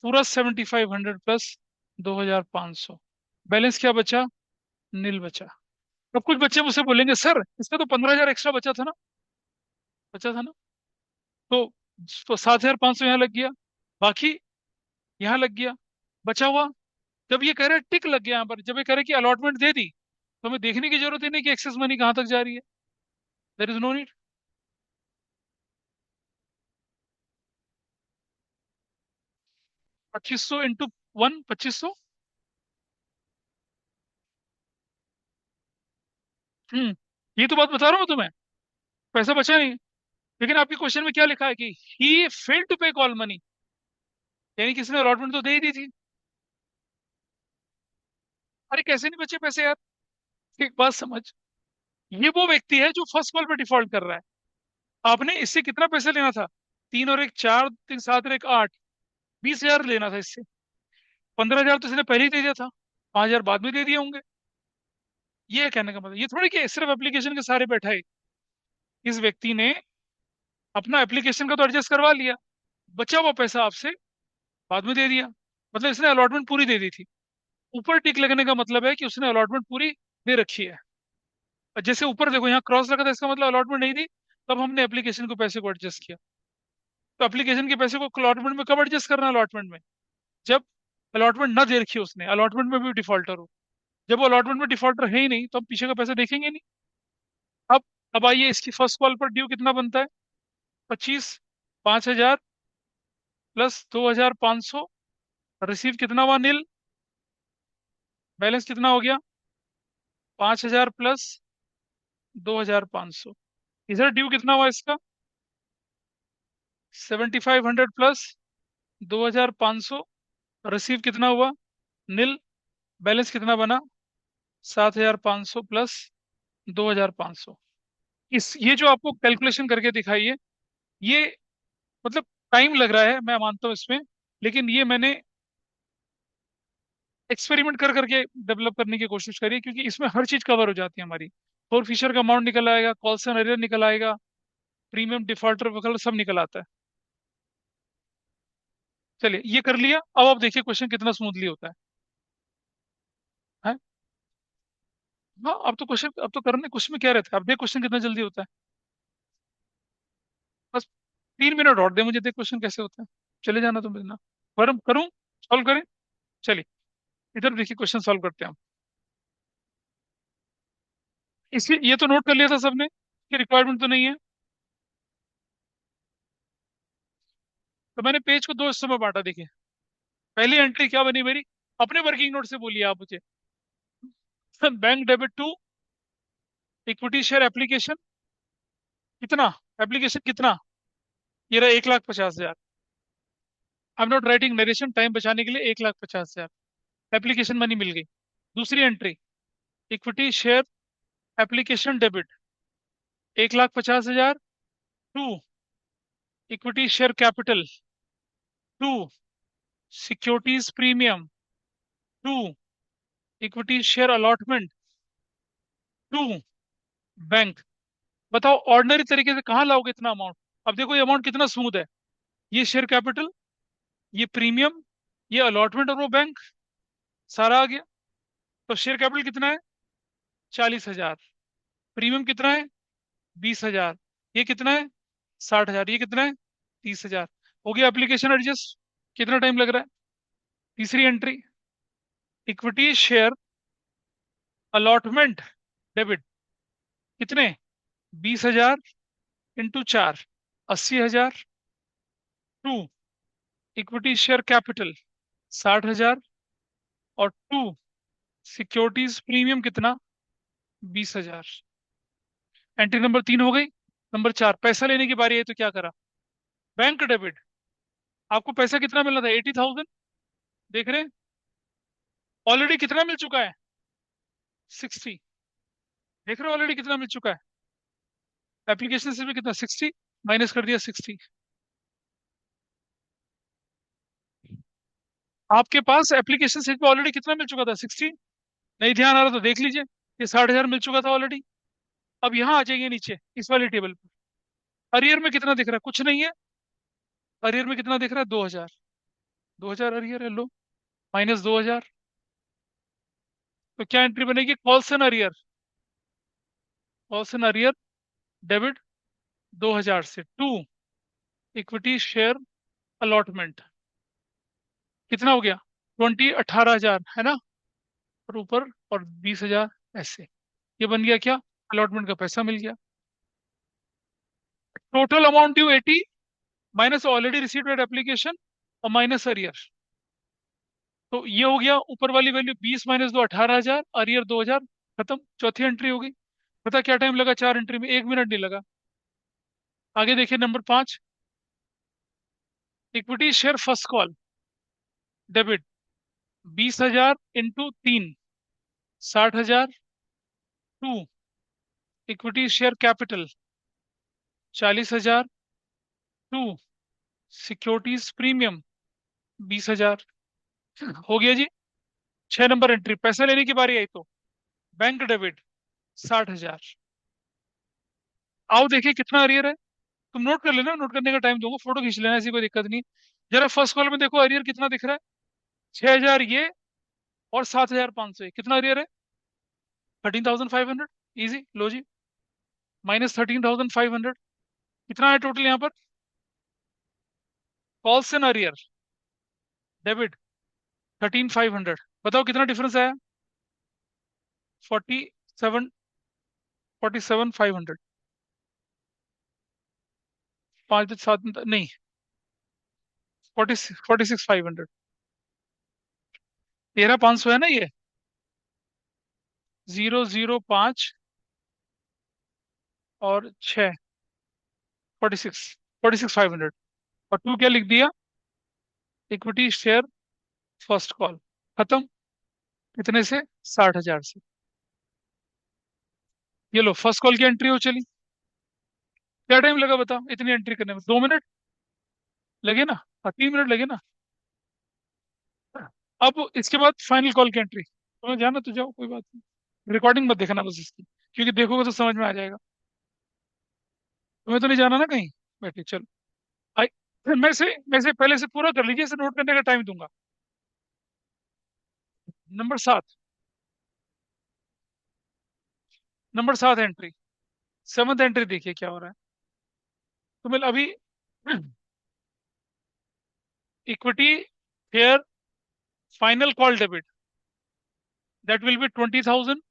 पूरा 7,500 प्लस 2,500। बैलेंस क्या बचा? नील बचा। अब कुछ बच्चे मुझसे बोलेंगे, सर इसका तो 15,000 एक्स्ट्रा बचा था ना। बचा था ना। तो 7,500 यहाँ लग गया, बाकी यहाँ लग गया, बचा हुआ। जब ये कह रहे टिक लग गया यहाँ पर, जब ये कह रहे कि अलॉटमेंट दे दी, तो हमें देखने की जरूरत ही नहीं कि एक्सेस मनी कहाँ तक जा रही है। There is no need. 2500 into 1, 2500। Hmm. ये तो बात बता रहा हूँ तुम्हें। पैसा बचा नहीं। लेकिन आपके क्वेश्चन में क्या लिखा है कि ही फेल टू पे कॉल मनी, यानी किसी ने अलॉटमेंट तो दे ही दी थी। अरे कैसे नहीं बचे पैसे यार? एक बात समझ, ये वो व्यक्ति है जो फर्स्ट कॉल पे डिफॉल्ट कर रहा है। आपने इससे कितना पैसा लेना था? 3 और 1 4, 3 7 और 1 8, 20,000 लेना था इससे। 15,000 तो इसने पहले ही दे दिया था, 5,000 बाद में दे दिए होंगे। ये है कहने का मतलब। ये थोड़ी कि सिर्फ एप्लीकेशन के सारे बैठा है। इस व्यक्ति ने अपना एप्लीकेशन का तो एडजस्ट करवा लिया, बचा हुआ पैसा आपसे बाद में दे दिया। मतलब इसने अलॉटमेंट पूरी दे दी थी। ऊपर टिक लगने का मतलब है कि उसने अलॉटमेंट पूरी दे रखी है। और जैसे ऊपर देखो यहाँ क्रॉस लगा था, इसका मतलब अलॉटमेंट नहीं दी। तब हमने एप्लीकेशन को पैसे को एडजस्ट किया। तो एप्लीकेशन के पैसे को अलॉटमेंट में कब एडजस्ट करना? अलॉटमेंट में। जब अलॉटमेंट ना दे रखी हो उसने, अलॉटमेंट में भी डिफॉल्टर हो। जब वो अलॉटमेंट में डिफॉल्टर है ही नहीं, तो हम पीछे का पैसा देखेंगे नहीं। अब अब आइए, इसकी फर्स्ट कॉल पर ड्यू कितना बनता है? 25। 5,000 प्लस 2,500। रिसीव कितना हुआ? नील। बैलेंस कितना हो गया? 5,000 प्लस 2,500। इधर ड्यू कितना हुआ इसका? 7,500 प्लस 2,500। रिसीव कितना हुआ? नील। बैलेंस कितना बना? 7,500 प्लस 2,500। इस ये जो आपको कैलकुलेशन करके दिखाई है, ये मतलब टाइम लग रहा है, मैं मानता हूँ इसमें। लेकिन ये मैंने एक्सपेरिमेंट कर करके डेवलप करने की कोशिश करी है, क्योंकि इसमें हर चीज कवर हो जाती है हमारी। फोर फिशर का अमाउंट निकल आएगा, कॉल्सन एरियर निकल आएगा, प्रीमियम डिफॉल्टर वगैरह सब निकल आता है। चलिए ये कर लिया। अब आप देखिए क्वेश्चन कितना स्मूथली होता है। हाँ, अब तो करने कुछ में क्या रहता है। अब देख क्वेश्चन कितना जल्दी होता है। बस 3 मिनट और दे मुझे, देख क्वेश्चन कैसे होता है। चले जाना तुम बिना। करूँ करूँ सॉल्व करें? चलिए इधर देखिए क्वेश्चन सॉल्व करते हैं हम। इसलिए ये तो नोट कर लिया था सबने कि रिक्वायरमेंट तो नहीं है। तो मैंने पेज को दो हिस्सों में बांटा, देखिए। पहली एंट्री क्या बनी मेरी? अपने वर्किंग नोट से बोलिए आप मुझे। Bank debit to equity share application. कितना? एप्लीकेशन कितना? ये रहा 1,50,000। I am not writing narration, time बचाने के लिए 1,50,000 एप्लीकेशन मनी मिल गई। दूसरी entry, equity share application debit 1,50,000 to equity share capital, to securities premium, to equity share allotment, to bank. बताओ ऑर्डिनरी तरीके से कहाँ लाओगे इतना अमाउंट? अब देखो ये अमाउंट कितना स्मूथ है। ये शेयर कैपिटल, ये प्रीमियम, ये अलॉटमेंट और वो बैंक, सारा आ गया। तो शेयर कैपिटल कितना है? 40,000। प्रीमियम कितना है? 20,000। ये कितना है? 60,000। ये कितना है? 30,000। हो गया एप्लीकेशन एडजस्ट। कितना टाइम लग रहा है? तीसरी entry, equity share allotment debit, कितने? 20,000 into 4, 80,000, to equity share capital 60,000, और टू सिक्योरिटीज प्रीमियम कितना? 20,000। एंट्री नंबर 3 हो गई। नंबर 4, पैसा लेने की बारी है तो क्या करा? Bank debit. आपको पैसा कितना मिला था? 80,000। देख रहे हैं ऑलरेडी कितना मिल चुका है? 60। देख रहे हो ऑलरेडी कितना मिल चुका है? एप्लीकेशन से भी कितना? 60 माइनस कर दिया 60। आपके पास एप्लीकेशन से ऑलरेडी कितना मिल चुका था? 60। नहीं ध्यान आ रहा तो देख लीजिए, ये 60,000 मिल चुका था ऑलरेडी। अब यहाँ आ जाइए नीचे इस वाली टेबल पर। अरियर में कितना दिख रहा है? कुछ नहीं है। अरियर में कितना दिख रहा है? 2,000। 2,000 अरियर है, लो, माइनस 2,000। तो क्या एंट्री बनेगी? Calls and arrear. Calls and arrear debit 2,000 से, टू इक्विटी शेयर अलॉटमेंट, कितना हो गया? 18,000 है ना? और ऊपर और 20,000 ऐसे। ये बन गया क्या? अलॉटमेंट का पैसा मिल गया। Total amount due 80, minus already received application, और माइनस अरियर। तो ये हो गया ऊपर वाली वैल्यू 20 माइनस 2, 18,000, अरियर 2,000। खत्म। चौथी एंट्री हो गई। पता क्या टाइम लगा? 4 एंट्री में 1 मिनट नहीं लगा। आगे देखिए number 5, equity share first call debit 20,000 into 3, 60,000, to equity share capital 40,000, to securities premium 20,000। हो गया जी। 6 नंबर एंट्री, पैसा लेने की बारी आई तो बैंक डेबिट 60,000। आओ देखिए कितना अरियर है। तुम नोट कर लेना, नोट करने का टाइम दूंगा, फोटो खींच लेना, ऐसी कोई दिक्कत नहीं। जरा फर्स्ट कॉल में देखो अरियर कितना दिख रहा है? 6,000 ये, और 7,500 कितना अरियर है? 13,500। इजी, लो जी, माइनस 13,500। कितना है टोटल यहाँ पर? Calls and arrear debit 13,500। बताओ कितना डिफरेंस आया? 47, 47,500। 5 7 नहीं, 46,500। 13,500 है ना ये? 005 और 6, 46, 46,500। और टू क्या लिख दिया? Equity share first call. खत्म। कितने से? 60,000 से। ये लो फर्स्ट कॉल की एंट्री हो चली। क्या टाइम लगा बताओ इतनी एंट्री करने में? 2 मिनट लगे ना? हाँ, 3 मिनट लगे ना? अब इसके बाद फाइनल कॉल की एंट्री। तुम्हें जाना तो जाओ, कोई बात नहीं, रिकॉर्डिंग मत देखना बस इसकी, क्योंकि देखोगे तो समझ में आ जाएगा। तुम्हें तो नहीं जाना ना कहीं? बैठे चलो। आई, मैं से पहले से पूरा कर लीजिए, इसे नोट करने का टाइम दूंगा। Number 7, number 7 entry, seventh entry देखिए क्या हो रहा है। तुम्हें अभी equity share final call debit, that will be 20,000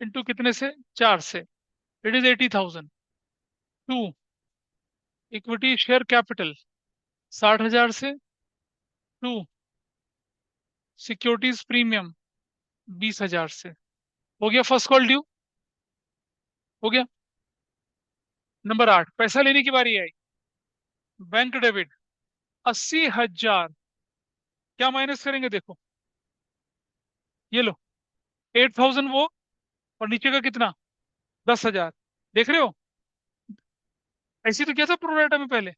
into कितने से? 4 से, it is 80,000, to equity share capital 60,000 से, टू सिक्योरिटीज प्रीमियम 20,000 से। हो गया फर्स्ट कॉल ड्यू। हो गया। नंबर 8, पैसा लेने की बारी आई। Bank debit 80,000। क्या माइनस करेंगे देखो, ये लो, 8,000 वो, और नीचे का कितना? 10,000। देख रहे हो? ऐसी तो क्या था प्रोराटा में पहले?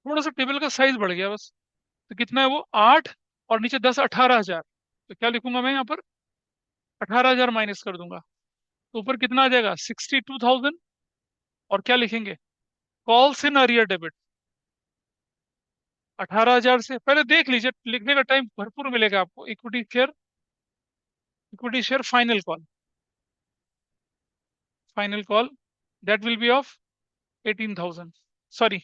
थोड़ा सा टेबल का साइज बढ़ गया बस। तो कितना है वो, 8, और नीचे 10, 18,000। तो क्या लिखूंगा मैं यहाँ पर, 18,000 माइनस कर दूंगा। तो ऊपर कितना आ जाएगा, 62,000। और क्या लिखेंगे, कॉल्स इन अरियर डेबिट। 18,000 से पहले देख लीजिए, लिखने का टाइम भरपूर मिलेगा आपको। Equity share, equity share final call, final call that will B of 18,000। Sorry,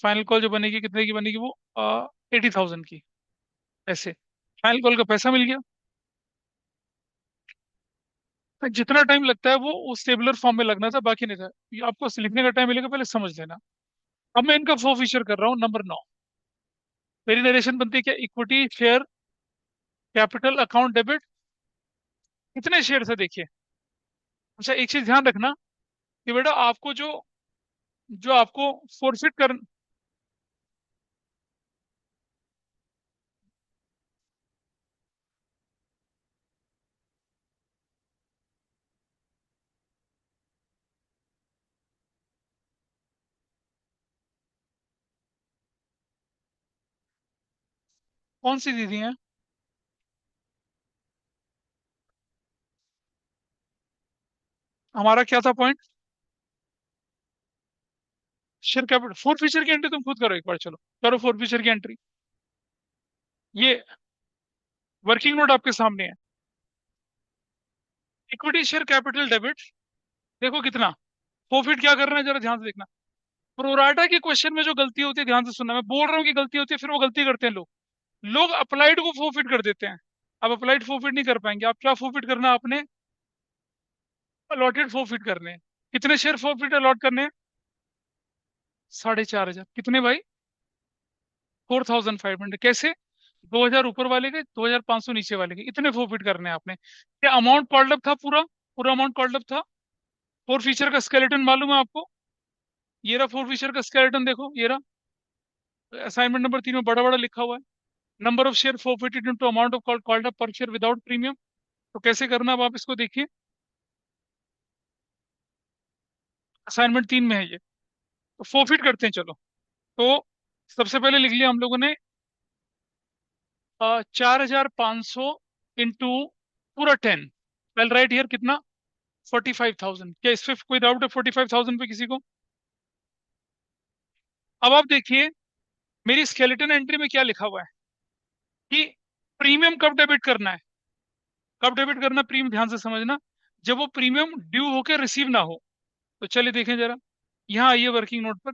final call जो बनेगी कितने की बनेगी वो, 80,000 की। ऐसे फाइनल कॉल का पैसा मिल गया। जितना टाइम लगता है वो उस टेबुलर फॉर्म में लगना था, बाकी नहीं था। ये आपको लिखने का टाइम मिलेगा, पहले समझ लेना। अब मैं इनका फो फीचर कर रहा हूँ, नंबर 9। मेरी नरेशन बनती है क्या, equity share capital account debit. कितने शेयर है देखिए। अच्छा, एक चीज ध्यान रखना कि बेटा आपको जो जो आपको फोरफिट कर, कौन सी दीदी है। हमारा क्या था point, share capital. Four feature की एंट्री तुम खुद करो एक बार, चलो करो फोर फीचर की एंट्री। ये वर्किंग नोट आपके सामने है। इक्विटी शेयर कैपिटल डेबिट, देखो कितना प्रॉफिट क्या कर रहे हैं, जरा ध्यान से देखना। प्रोराटा के क्वेश्चन में जो गलती होती है, ध्यान से सुनना, मैं बोल रहा हूँ कि गलती होती है, फिर वो गलती करते हैं लोग। लोग अप्लाइड को फोरफिट कर देते हैं। अब अप्लाइड फोरफिट नहीं कर पाएंगे। आप क्या फोरफिट करना है आपने, अलॉटेड फोरफिट करने हैं। कितने शेयर फोरफिट अलॉट करने हैं, 4,500। कितने भाई, 4,500। कैसे, 2,000 ऊपर वाले के, 2,500 नीचे वाले के, इतने फोरफिट करने हैं आपने। क्या अमाउंट कॉल्ड अप था, पूरा पूरा अमाउंट कॉल्ड अप था। फोर फीचर का स्केलेटन मालूम है आपको, ये रहा फोर फीचर का स्केलेटन, देखो ये रहा। असाइनमेंट नंबर 3 में बड़ा बड़ा लिखा हुआ है, number of share forfeited into amount of called up पर शेयर विदाउट प्रीमियम। तो कैसे करना, अब आप इसको देखिए, असाइनमेंट 3 में है ये। तो फोरफिट करते हैं चलो। तो सबसे पहले लिख लिया हम लोगों ने, 4,500 इंटू पूरा 10। वेल राइट हियर कितना, 45,000। क्या इस पे कोई डाउट है, 45,000 पे किसी को। अब आप देखिए, मेरी स्केलेटन एंट्री में क्या लिखा हुआ है कि प्रीमियम कब डेबिट करना है। कब डेबिट करना प्रीमियम, ध्यान से समझना, जब वो प्रीमियम ड्यू होकर रिसीव ना हो। तो चलिए देखें जरा, यहाँ आइए वर्किंग नोट पर।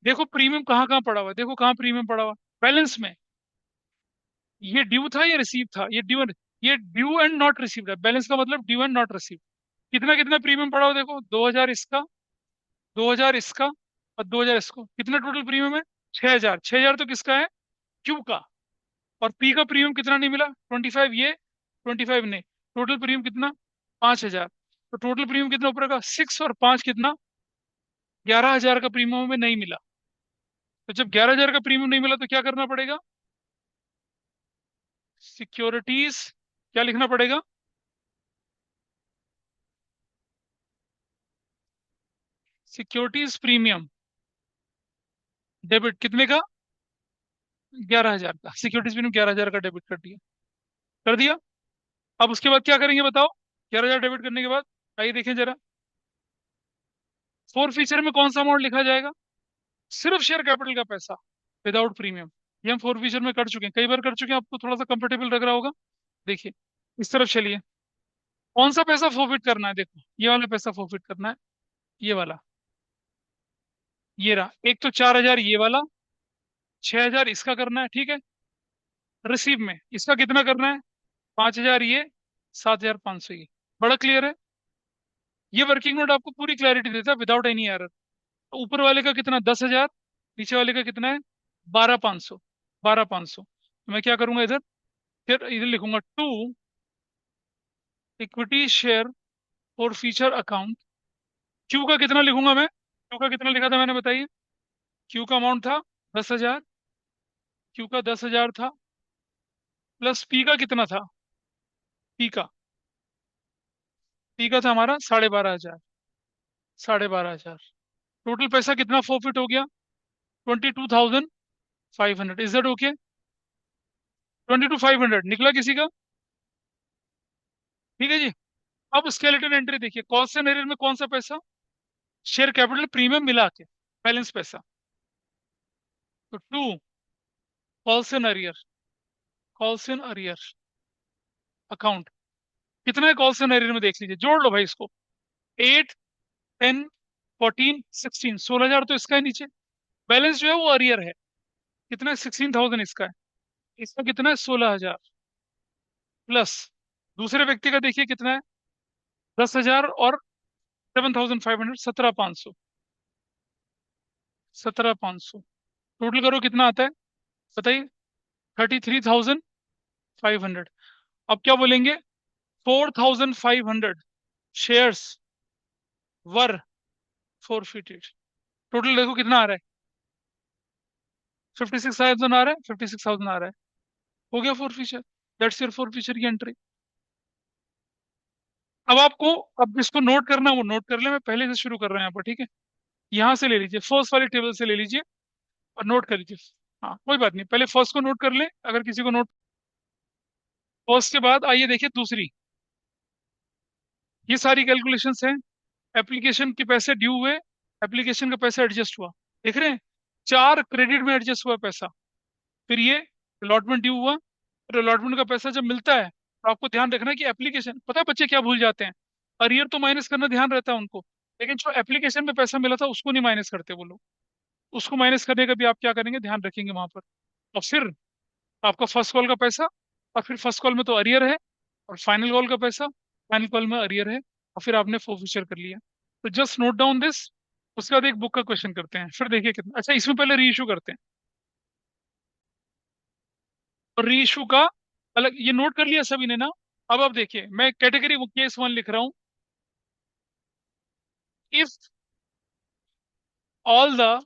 देखो प्रीमियम कहाँ कहाँ पड़ा हुआ है, देखो कहाँ प्रीमियम पड़ा हुआ है, बैलेंस में। ये ड्यू था, ये रिसीव था, ये ड्यू एंड नॉट रिसीव है। बैलेंस का मतलब ड्यू एंड नॉट रिसीव। कितना कितना प्रीमियम पड़ा हुआ, देखो 2,000 इसका, 2,000 इसका, और 2,000 इसको। कितना टोटल प्रीमियम है, 6,000। 6,000 तो किसका है, क्यू का। और पी का प्रीमियम कितना नहीं मिला, 25, ये 25 नहीं। टोटल प्रीमियम कितना, 5,000। तो टोटल प्रीमियम कितना ऊपर का, 6, और 5 कितना, 11,000 का प्रीमियम में नहीं मिला। तो जब 11,000 का प्रीमियम नहीं मिला तो क्या करना पड़ेगा, सिक्योरिटीज, क्या लिखना पड़ेगा, सिक्योरिटीज प्रीमियम डेबिट, कितने का, 11,000 का। सिक्योरिटीज प्रीमियम 11,000 का डेबिट कर दिया, कर दिया। अब उसके बाद क्या करेंगे बताओ, 11,000 डेबिट करने के बाद, आइए देखें जरा, फोर फीचर में कौन सा अमाउंट लिखा जाएगा, सिर्फ शेयर कैपिटल का पैसा, विदाउट प्रीमियम। ये हम फोर फीचर में कर चुके हैं, कई बार कर चुके हैं, आपको थोड़ा सा कंफर्टेबल लग रहा होगा। देखिए, इस तरफ चलिए, कौन सा पैसा फोरफिट करना है, देखो ये वाला पैसा फोरफिट करना है, ये वाला। ये रहा, एक तो 4,000 ये वाला, 6,000 इसका करना है, ठीक है। रिसीव में इसका कितना करना है, 5,000 ये, 7,500 ये। बड़ा क्लियर है। ये वर्किंग नोट आपको पूरी क्लैरिटी देता है, विदाउट एनी एरर। ऊपर वाले का कितना, 10,000, नीचे वाले का कितना है, 12,500। 12,500, तो मैं क्या करूंगा इधर, फिर इधर लिखूंगा to equity share forfeiture account. क्यू का कितना लिखूंगा मैं, क्यू का कितना लिखा था मैंने, बताइए। क्यू का अमाउंट था 10,000, क्यू का 10,000 था, प्लस पी का कितना था, पी का, पी का था हमारा 12,500। 12,500, टोटल पैसा कितना फोरफिट हो गया, 22,500, इज दैट ओके? 22,500 निकला किसी का? ठीक है जी। अब स्केलेटन एंट्री देखिए, कॉस्ट एंड एरियर में कौन सा पैसा? शेयर कैपिटल प्रीमियम मिला के बैलेंस पैसा। तो to calls and arrear, calls and arrear account, कितना है कॉल्स एंड अरियर में देख लीजिए, जोड़ लो भाई इसको। 8, 10, 14, 16, 16,000 तो इसका है नीचे। बैलेंस जो है वो अरियर है, कितना है? 16,000 इसका है। इसका कितना है? 16,000 प्लस दूसरे व्यक्ति का देखिए कितना है? 10,000 और 7,500, 17,500, 17,500 टोटल करो कितना आता है बताइए? 33,500। अब क्या बोलेंगे? 4,500 शेयर्स वर फोरफिटेड। टोटल देखो कितना आ रहा है? 56,000 आ रहा है, 56,000 आ रहा है। हो गया फोरफिचर, दैट्स योर फोरफिचर की एंट्री। अब आपको, अब जिसको नोट करना है वो नोट कर ले, मैं पहले से शुरू कर रहा हूँ यहाँ पर, ठीक है? यहाँ से ले लीजिए, फर्स्ट वाली टेबल से ले लीजिए और नोट कर लीजिए। हाँ कोई बात नहीं, पहले फर्स्ट को नोट कर ले अगर किसी को नोट। फर्स्ट के बाद आइए देखिए दूसरी। ये सारी कैलकुलेशंस हैं। एप्लीकेशन के पैसे ड्यू हुए, एप्लीकेशन का पैसा एडजस्ट हुआ, देख रहे हैं? 4 क्रेडिट में एडजस्ट हुआ पैसा। फिर ये अलॉटमेंट ड्यू हुआ, फिर अलॉटमेंट का पैसा जब मिलता है तो आपको ध्यान रखना है कि एप्लीकेशन, पता है बच्चे क्या भूल जाते हैं? अरियर तो माइनस करना ध्यान रहता है उनको, लेकिन जो एप्लीकेशन में पैसा मिला था उसको नहीं माइनस करते वो लोग। उसको माइनस करने का भी आप क्या करेंगे, ध्यान रखेंगे वहां पर। और फिर आपका फर्स्ट कॉल का पैसा, और फिर फर्स्ट कॉल में तो अरियर है, और फाइनल कॉल का पैसा, फाइनल कॉल में अरियर है, और फिर आपने फोरफिचर कर लिया। तो जस्ट नोट डाउन दिस। उसके बाद एक बुक का क्वेश्चन करते हैं, फिर देखिए कितना अच्छा। इसमें पहले री इशू करते हैं, और री इशू का अलग, ये नोट कर लिया सभी ने ना? अब आप देखिए, मैं कैटेगरी केस 1 लिख रहा हूं। If all the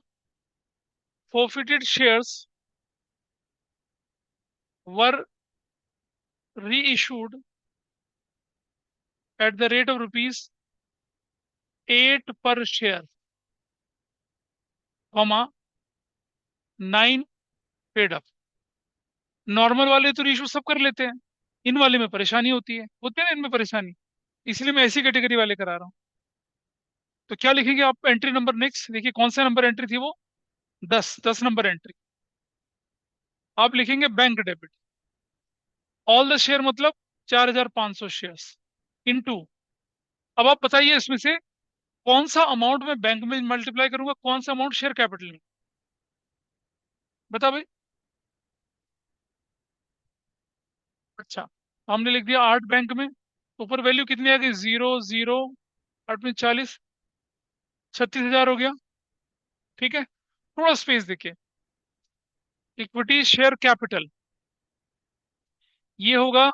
forfeited shares were reissued at the rate of rupees 8 per share, comma 9 paid up। Normal वाले तो रीइशू सब कर लेते हैं, इन वाले में परेशानी होती है ना इनमें परेशानी, इसलिए मैं ऐसी कैटेगरी वाले करा रहा हूँ। तो क्या लिखेंगे आप? एंट्री नंबर नेक्स्ट देखिए, कौन सा नंबर एंट्री थी वो? 10 नंबर एंट्री। आप लिखेंगे bank debit, all the share मतलब 4,500 शेयर्स इनटू। अब आप बताइए इसमें से कौन सा अमाउंट मैं बैंक में मल्टीप्लाई करूंगा, कौन सा अमाउंट शेयर कैपिटल में? बता भाई। अच्छा, हमने लिख दिया 8 बैंक में, ऊपर वैल्यू कितनी आ गई? 0, 0, 8 में 40, 36,000 हो गया। ठीक है, थोड़ा स्पेस देखिए। इक्विटी शेयर कैपिटल ये होगा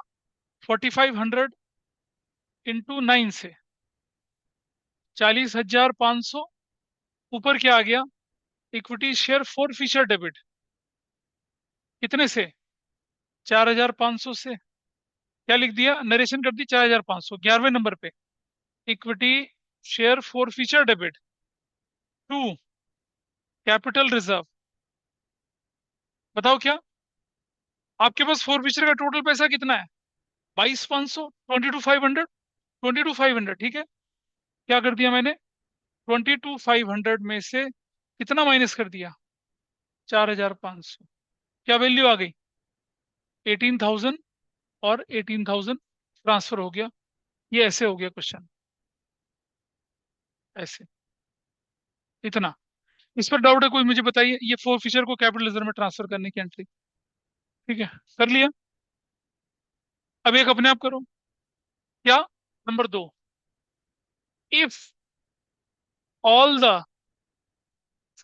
4,500 इंटू 9 से 40,500। ऊपर क्या आ गया? Equity share forfeiture debit, कितने से? 4,500 से। क्या लिख दिया? नरेशन कर दी 4,500, 11वें नंबर पे। Equity share forfeiture debit to capital reserve. बताओ क्या? आपके पास फोर फीचर का टोटल पैसा कितना है? 22,500, 22,500, 22,500, ठीक है। क्या कर दिया मैंने? 22,500 में से कितना माइनस कर दिया? 4,500। क्या वैल्यू आ गई? 18,000, और 18,000 ट्रांसफर हो गया। ये ऐसे हो गया क्वेश्चन, ऐसे। इतना। इस पर डाउट है कोई? मुझे बताइए, ये फोर फीचर को कैपिटल रिजर्व में ट्रांसफर करने की एंट्री। ठीक है, कर लिया। अब एक अपने आप करो। क्या? Number 2, if all the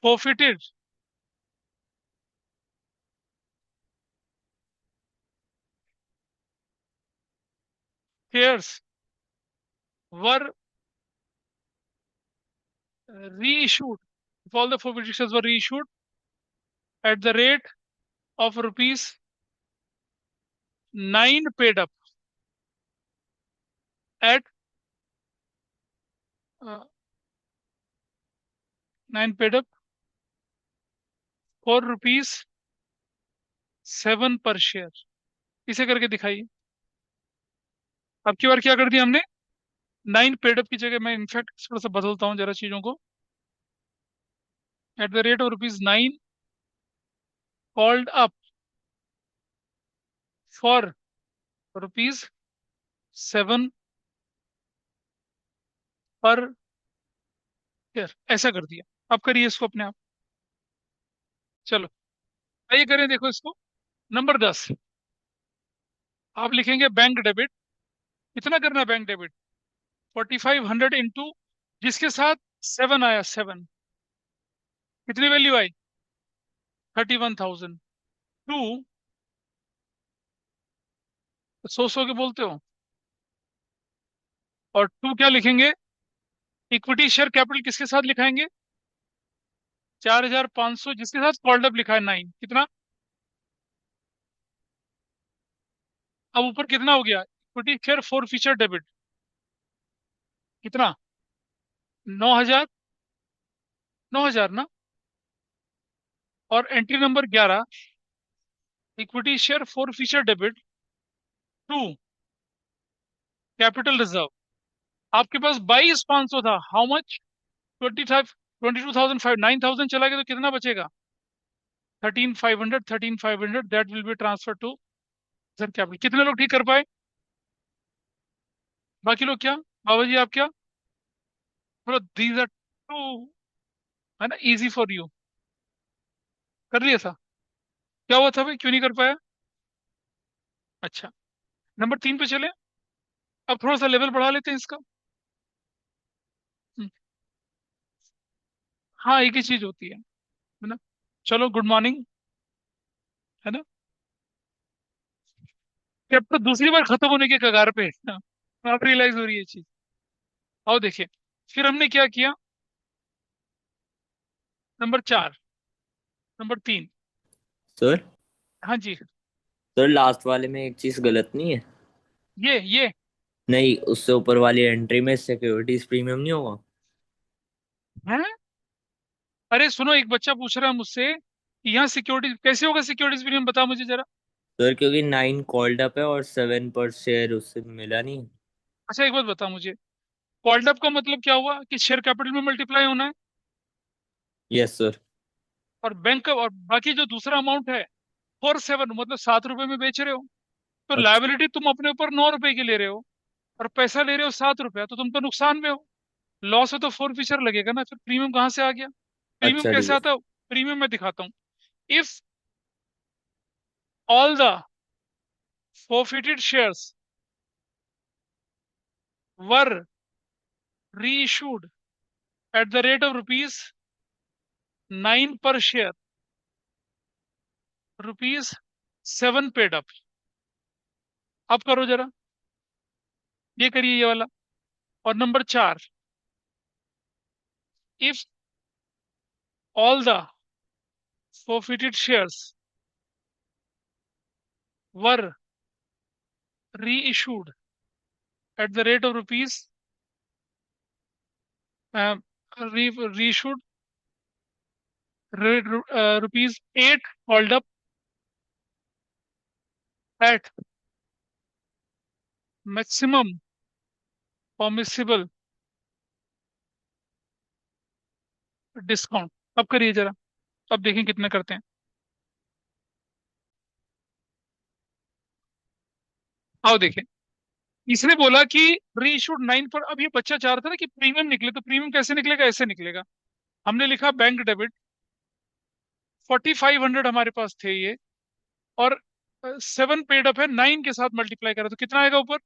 forfeited shares were reissued, if all the forfeited shares were reissued at the rate of rupees 9 paid up at 9 paid up ₹4.7 पर शेयर। इसे करके दिखाइए। अब की बार क्या कर दिया हमने, 9 पेड अप की जगह मैं इनफैक्ट थोड़ा सा बदलता हूँ जरा चीजों को। At the rate of ₹9 called up for ₹7 पर शेयर, ऐसा कर दिया। अब करिए इसको अपने आप। चलो आइए करें, देखो इसको। नंबर 10, आप लिखेंगे बैंक डेबिट। कितना करना है बैंक डेबिट? 4500 इंटू, जिसके साथ 7 आया, 7, कितनी वैल्यू आई? 31,000। टू, 100 के बोलते हो, और टू क्या लिखेंगे? इक्विटी शेयर कैपिटल किसके साथ लिखाएंगे? 4,500, जिसके साथ कॉल्ड अप लिखा है 9, कितना? अब ऊपर कितना हो गया? Equity share forfeiture debit, कितना? 9,000। 9,000 ना। और entry number 11, equity share forfeiture debit to capital reserve. आपके पास 22,500 था, हाउ मच? 22,500, 9,000 चला गया तो कितना बचेगा? 13,500, 13,500 that will be transfer to sir capital. कितने लोग ठीक कर पाए? बाकी लोग क्या? बाबा जी आप क्या? थोड़ा दीज आर टू, है ना, इजी फॉर यू। कर लिया था? क्या हुआ था भाई, क्यों नहीं कर पाया? अच्छा, नंबर 3 पे चले। अब थोड़ा सा लेवल बढ़ा लेते हैं इसका। हम्म, हाँ एक ही चीज होती है ना। चलो गुड मॉर्निंग, है ना। कि अब तो दूसरी बार खत्म होने के कगार पे है। आप रियलाइज हो रही है चीज। आओ देखिए, फिर हमने क्या किया। Number 4, number 3। सर। हाँ जी। सर लास्ट वाले में एक चीज गलत नहीं है? ये नहीं, उससे ऊपर वाली एंट्री में सिक्योरिटीज प्रीमियम नहीं होगा? है। अरे सुनो, एक बच्चा पूछ रहा है मुझसे कि यहाँ सिक्योरिटी कैसे होगा, सिक्योरिटीज प्रीमियम बता मुझे जरा। सर क्योंकि 9 कॉल्ड अप है और 7 पर शेयर उससे मिला नहीं। अच्छा एक बात बता मुझे, कॉल्ड अप का मतलब क्या हुआ कि शेयर कैपिटल में मल्टीप्लाई होना है, यस सर। और बैंक का, और बाकी जो दूसरा अमाउंट है 4.7 मतलब ₹7 में बेच रहे हो, तो अच्छा। लाइबिलिटी तुम अपने ऊपर ₹9 की ले रहे हो, और पैसा ले रहे हो ₹7, तो तुम तो नुकसान में हो। लॉस है तो फोर फीचर लगेगा ना, फिर प्रीमियम कहाँ से आ गया? प्रीमियम अच्छा ठीक कैसे है। आता है? प्रीमियम मैं दिखाता हूँ। If all the forfeited shares were reissued at the rate of ₹9 per share, ₹7 paid up। अब करो जरा, ये करिए ये वाला। और number 4, if all the forfeited shares were reissued at the rate of uh, reissued ₹8 called up at maximum permissible discount. अब करिए जरा, अब देखें कितने करते हैं। आओ देखें। इसने बोला कि री इशूड 9 पर, अब ये बच्चा चाह रहा था ना कि प्रीमियम निकले, तो प्रीमियम कैसे निकलेगा? ऐसे निकलेगा। हमने लिखा बैंक डेबिट, 4,500 हमारे पास थे ये, और 7 पेड अप है, 9 के साथ मल्टीप्लाई करा तो कितना आएगा ऊपर?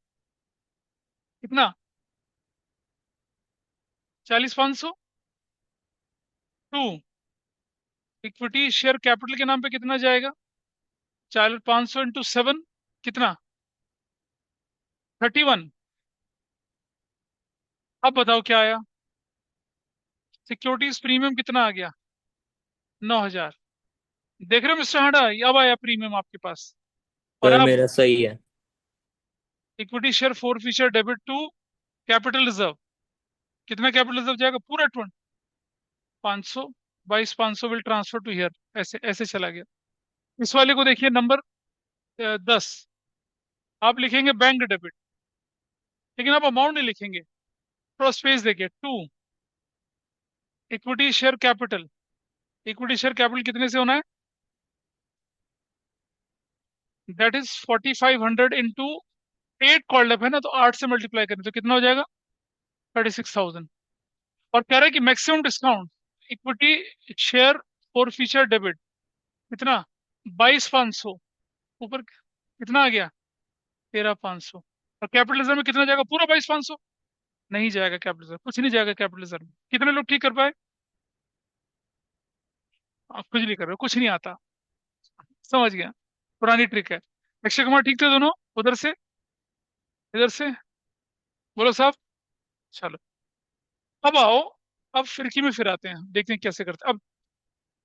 कितना? 40,500 टू इक्विटी शेयर कैपिटल के नाम पे कितना जाएगा? 40,500 इंटू 7, कितना? 31। अब बताओ क्या आया? सिक्योरिटीज प्रीमियम कितना आ गया? 9,000। देख रहे हो मिस्टर हांडा, अब आया प्रीमियम आपके पास। और सर अब मेरा सही है। Equity share forfeiture debit to capital reserve, कितना कैपिटल रिजर्व जाएगा? पूरा 500। 22,500 विल ट्रांसफर टू हियर, ऐसे ऐसे चला गया। इस वाले को देखिए, नंबर 10, आप लिखेंगे बैंक डेबिट, लेकिन आप अमाउंट नहीं लिखेंगे, थोड़ा स्पेस देखिए। 2, equity share capital. Equity share capital कितने से होना है? That is 4,500 into 8 called up है ना, तो 8 से मल्टीप्लाई करें तो कितना हो जाएगा? 36,000। और कह रहा है कि maximum discount equity share for feature debit कितना? 22,500। ऊपर कितना आ गया? 13,500। और कैपिटलिज्म में कितना जाएगा? पूरा 22,500? नहीं जाएगा कैपिटलिज्म, कुछ नहीं जाएगा कैपिटलिज्म में। कितने लोग ठीक कर पाए? आप कुछ नहीं कर रहे हो, कुछ नहीं आता। समझ गया, पुरानी ट्रिक है। अक्षय कुमार ठीक थे दोनों? उधर से, इधर से, बोलो साहब। चलो, अब आओ, अब फिरकी में फिर आते हैं, देखते हैं कैसे करते हैं अब।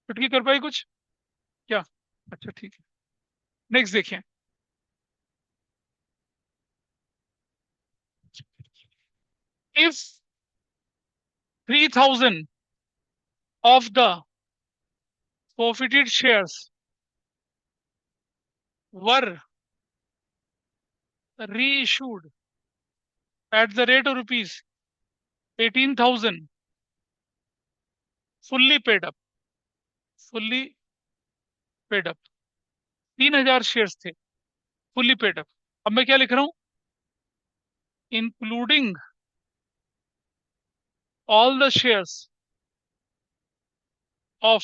चुटकी कर पाई कुछ क्या? अच्छा ठीक है, नेक्स्ट देखिए। If 3,000 of the forfeited shares were reissued at the rate of rupees 18,000, fully paid up, fully paid up, 3,000 shares थे, फुल्ली पेड अप। अब मैं क्या लिख रहा हूं? Including all the shares of.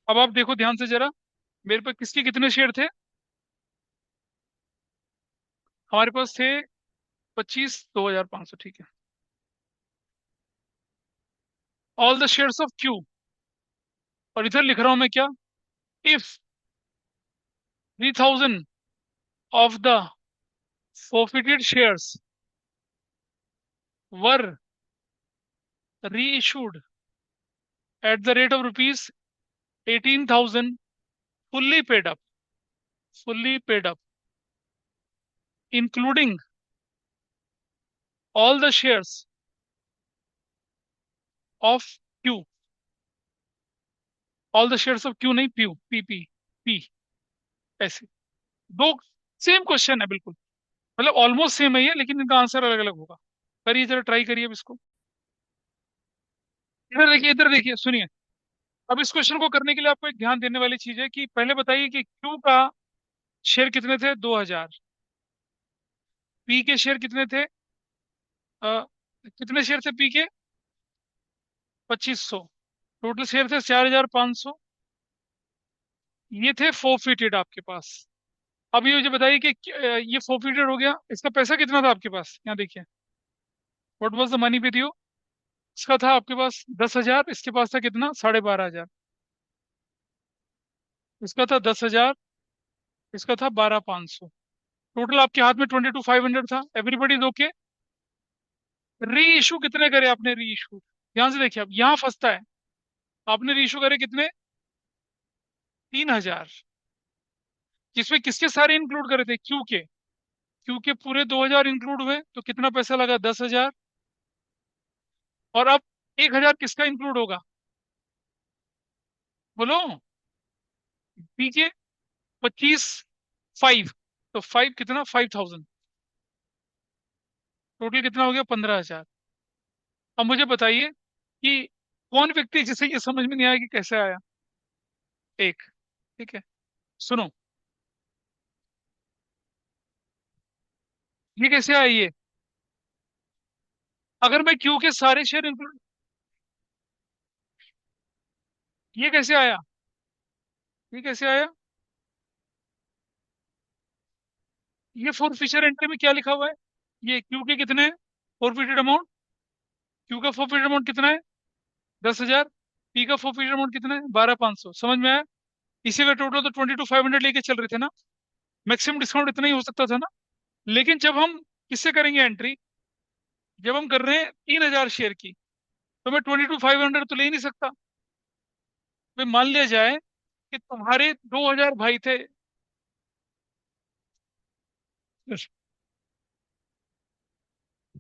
अब आप देखो ध्यान से जरा, मेरे पास किसके कितने शेयर थे? हमारे पास थे 25, 2,500, ठीक है। All the shares of Q, और इधर लिख रहा हूं मैं क्या? If 3,000 of the forfeited shares were reissued at the rate of rupees 18,000, fully paid up, fully paid up, including all the shares of Q, all the shares of Q नहीं, P, P, P, P, ऐसे दो same question है बिल्कुल, मतलब almost same है ये, लेकिन इनका आंसर अलग अलग होगा। करिए जरा, ट्राई करिए अब इसको। इधर देखिए, इधर देखिए, सुनिए। अब इस क्वेश्चन को करने के लिए आपको एक ध्यान देने वाली चीज है कि पहले बताइए कि Q का शेयर कितने थे? 2,000। P के शेयर कितने थे? कितने शेयर थे P के? 2,500। टोटल शेयर थे 4,500। ये थे फोरफिटेड आपके पास। अब ये मुझे बताइए कि ये फोरफिटेड हो गया, इसका पैसा कितना था आपके पास? यहाँ देखिए, what was the money with you. इसका था आपके पास 10,000, इसके पास था कितना? 12,500। इसका था 10,000, इसका था 12,500। टोटल आपके हाथ में 22,500 था। Everybody is okay? री इशू कितने करे आपने? री इशू, ध्यान से देखिए, अब यहाँ फंसता है। आपने री इशू करे कितने? 3,000। जिसमें किसके सारे इंक्लूड करे थे? क्यू के। क्यू के पूरे 2,000 इंक्लूड हुए, तो कितना पैसा लगा? 10,000। और अब 1,000 किसका इंक्लूड होगा? बोलो। पी के 25, 5, तो 5 कितना? 5,000। टोटल कितना हो गया? 15,000। अब मुझे बताइए कि कौन व्यक्ति जिसे ये समझ में नहीं आया कि कैसे आया? एक, ठीक है, सुनो, ये कैसे आया ये? अगर मैं क्यू के सारे शेयर इंक्लूड, ये कैसे आया? ये कैसे आया? ये फोर फिशर एंट्री में क्या लिखा हुआ है? ये क्यू के कितने हैं फोरफिटेड अमाउंट? क्यू का फोरफिटेड अमाउंट कितना है? 10,000। पी का फोरफिटेड अमाउंट कितना है? 12,500। समझ में आया? इसी का टोटल तो 22,500 लेके चल रहे थे ना। मैक्सिमम डिस्काउंट इतना ही हो सकता था ना। लेकिन जब हम किससे करेंगे एंट्री? जब हम कर रहे हैं 3,000 शेयर की, तो मैं 22,500 तो ले ही नहीं सकता। भाई मान लिया जाए कि तुम्हारे 2,000 भाई थे,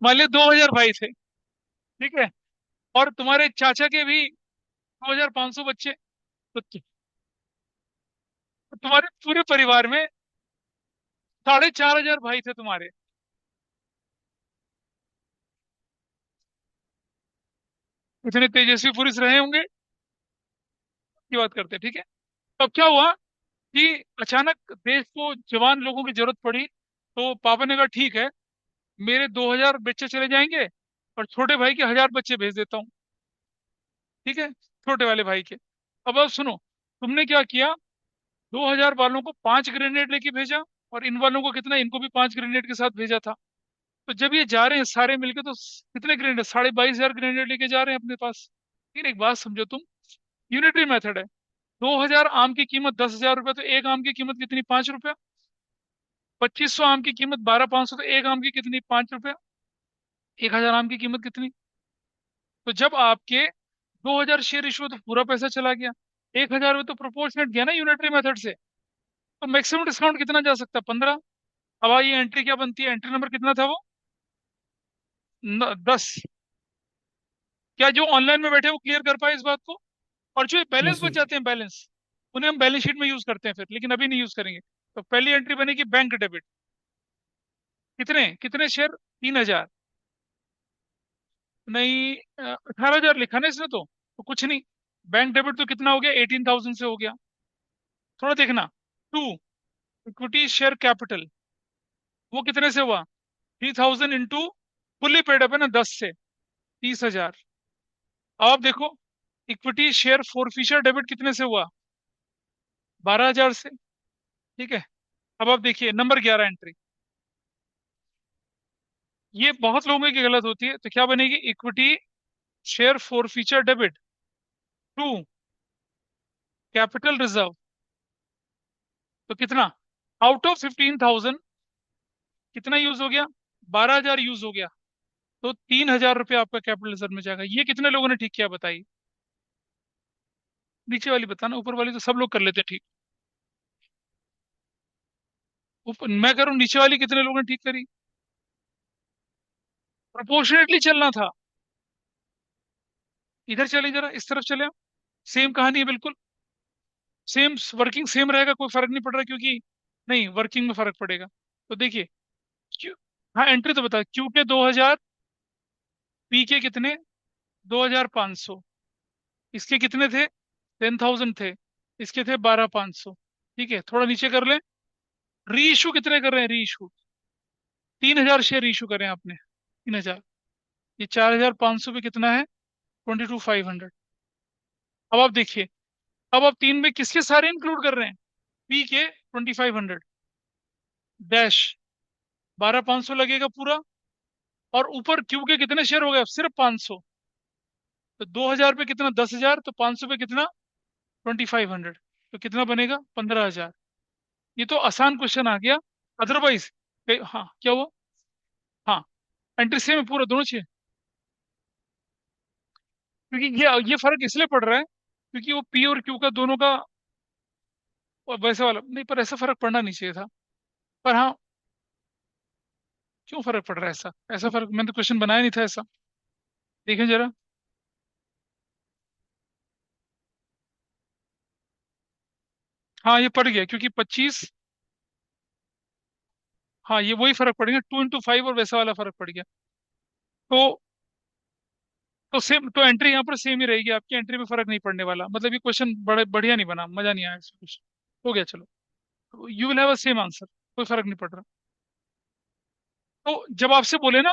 मान लिया 2,000 भाई थे, ठीक है, और तुम्हारे चाचा के भी 2,500 बच्चे, तो तुम्हारे पूरे परिवार में 4,500 भाई थे तुम्हारे। इतने तेजस्वी पुरुष रहे होंगे की बात करते हैं, ठीक है। तो अब क्या हुआ कि अचानक देश को जवान लोगों की जरूरत पड़ी, तो पापा ने कहा ठीक है, मेरे 2,000 बच्चे चले जाएंगे और छोटे भाई के 1,000 बच्चे भेज देता हूँ, ठीक है, छोटे वाले भाई के। अब सुनो, तुमने क्या किया, 2,000 वालों को 5 ग्रेनेड लेके भेजा, और इन वालों को कितना, इनको भी 5 ग्रेनेड के साथ भेजा था। तो जब ये जा रहे हैं सारे मिलके, तो कितने ग्रेनेड, 22,500 ग्रेनेड लेके जा रहे हैं अपने पास। फिर एक बात समझो तुम, यूनिटरी मेथड है। 2,000 आम की कीमत 10,000 रुपये, तो एक आम की कीमत कितनी, 5 रुपया। 2,500 आम की कीमत 12,500, तो एक आम की कितनी, 5 रुपया। 1,000 आम की कीमत कितनी। तो जब आपके 2,000 शेयर इशू, तो पूरा पैसा चला गया। 1,000 में तो प्रोपोर्शनेट गया ना यूनिटरी मेथड से। तो मैक्सिमम डिस्काउंट कितना जा सकता है, 15। अब ये एंट्री क्या बनती है, एंट्री नंबर कितना था वो, 10। क्या जो ऑनलाइन में बैठे वो क्लियर कर पाए इस बात को। और जो बैलेंस यस बच सर। जाते हैं, बैलेंस, उन्हें हम बैलेंस शीट में यूज करते हैं फिर, लेकिन अभी नहीं यूज करेंगे। तो पहली एंट्री बनेगी बैंक डेबिट। कितने कितने शेयर, 3,000। नहीं, 18,000 लिखा ना इसने तो कुछ नहीं। बैंक डेबिट तो कितना हो गया, 18,000 से हो गया। थोड़ा देखना। टू, इक्विटी शेयर कैपिटल, वो कितने से हुआ, 3,000 इंटू, फुल्ली पेड अप है ना, 10 से 30,000। अब आप देखो, इक्विटी शेयर फोरफिशर डेबिट कितने से हुआ, 12,000 से, ठीक है। अब आप देखिए नंबर 11 एंट्री, ये बहुत लोगों की गलत होती है। तो क्या बनेगी, equity share forfeiture debit, to, capital reserve. तो कितना, आउट ऑफ 15,000 कितना यूज हो गया, 12,000 यूज हो गया। तो 3,000 रुपये आपका कैपिटल रिजर्व में जाएगा। ये कितने लोगों ने ठीक किया बताइए। नीचे वाली बताना, ऊपर वाली तो सब लोग कर लेते हैं ठीक। मैं करूँ, नीचे वाली कितने लोगों ने ठीक करी। प्रोपोर्शनेटली चलना था। इधर चले, जरा इस तरफ चले। सेम कहानी है बिल्कुल, सेम वर्किंग सेम रहेगा, कोई फर्क नहीं पड़ रहा, क्योंकि नहीं, वर्किंग में फर्क पड़ेगा। तो देखिए, क्यू, हाँ एंट्री तो बता, क्यू के 2,000, पी के कितने, 2,500। इसके कितने थे, 10,000 थे। इसके थे 12,500। ठीक है, थोड़ा नीचे कर ले। री इशू कितने कर रहे हैं, री इशू 3,000 शेयर इशू करें आपने, 3,000। ये 4,500 पे कितना है, 22,500। अब आप देखिए, अब आप तीन में किसके सारे इंक्लूड कर रहे हैं, पी के 2,500 डैश 12,500 लगेगा पूरा। और ऊपर क्यू के कितने शेयर हो गए, अब सिर्फ 500। तो 2,000 पे कितना, 10,000, तो 500 पे कितना, 2,500। तो कितना बनेगा, 15,000। ये तो आसान क्वेश्चन आ गया। अदरवाइज, हाँ क्या हुआ, हाँ एंट्री सेम है पूरा, दोनों चाहिए। क्योंकि ये फर्क इसलिए पड़ रहा है क्योंकि वो पी और क्यू का दोनों का, और वैसे वाला नहीं, पर ऐसा फर्क पड़ना नहीं चाहिए था। पर हाँ, क्यों फर्क पड़ रहा है ऐसा, ऐसा फर्क मैंने तो क्वेश्चन बनाया नहीं था ऐसा। देखें जरा। हाँ ये पड़ गया, क्योंकि 25, हाँ ये वही फर्क पड़ गया, 2 इंटू 5, और वैसा वाला फर्क पड़ गया। तो सेम, तो एंट्री यहाँ पर सेम ही रहेगी आपकी, एंट्री में फर्क नहीं पड़ने वाला। मतलब ये क्वेश्चन बड़ा बढ़िया नहीं बना, मजा नहीं आया इसमें कुछ। हो गया चलो, you will have a same answer, कोई फर्क नहीं पड़ रहा। तो जब आपसे बोले ना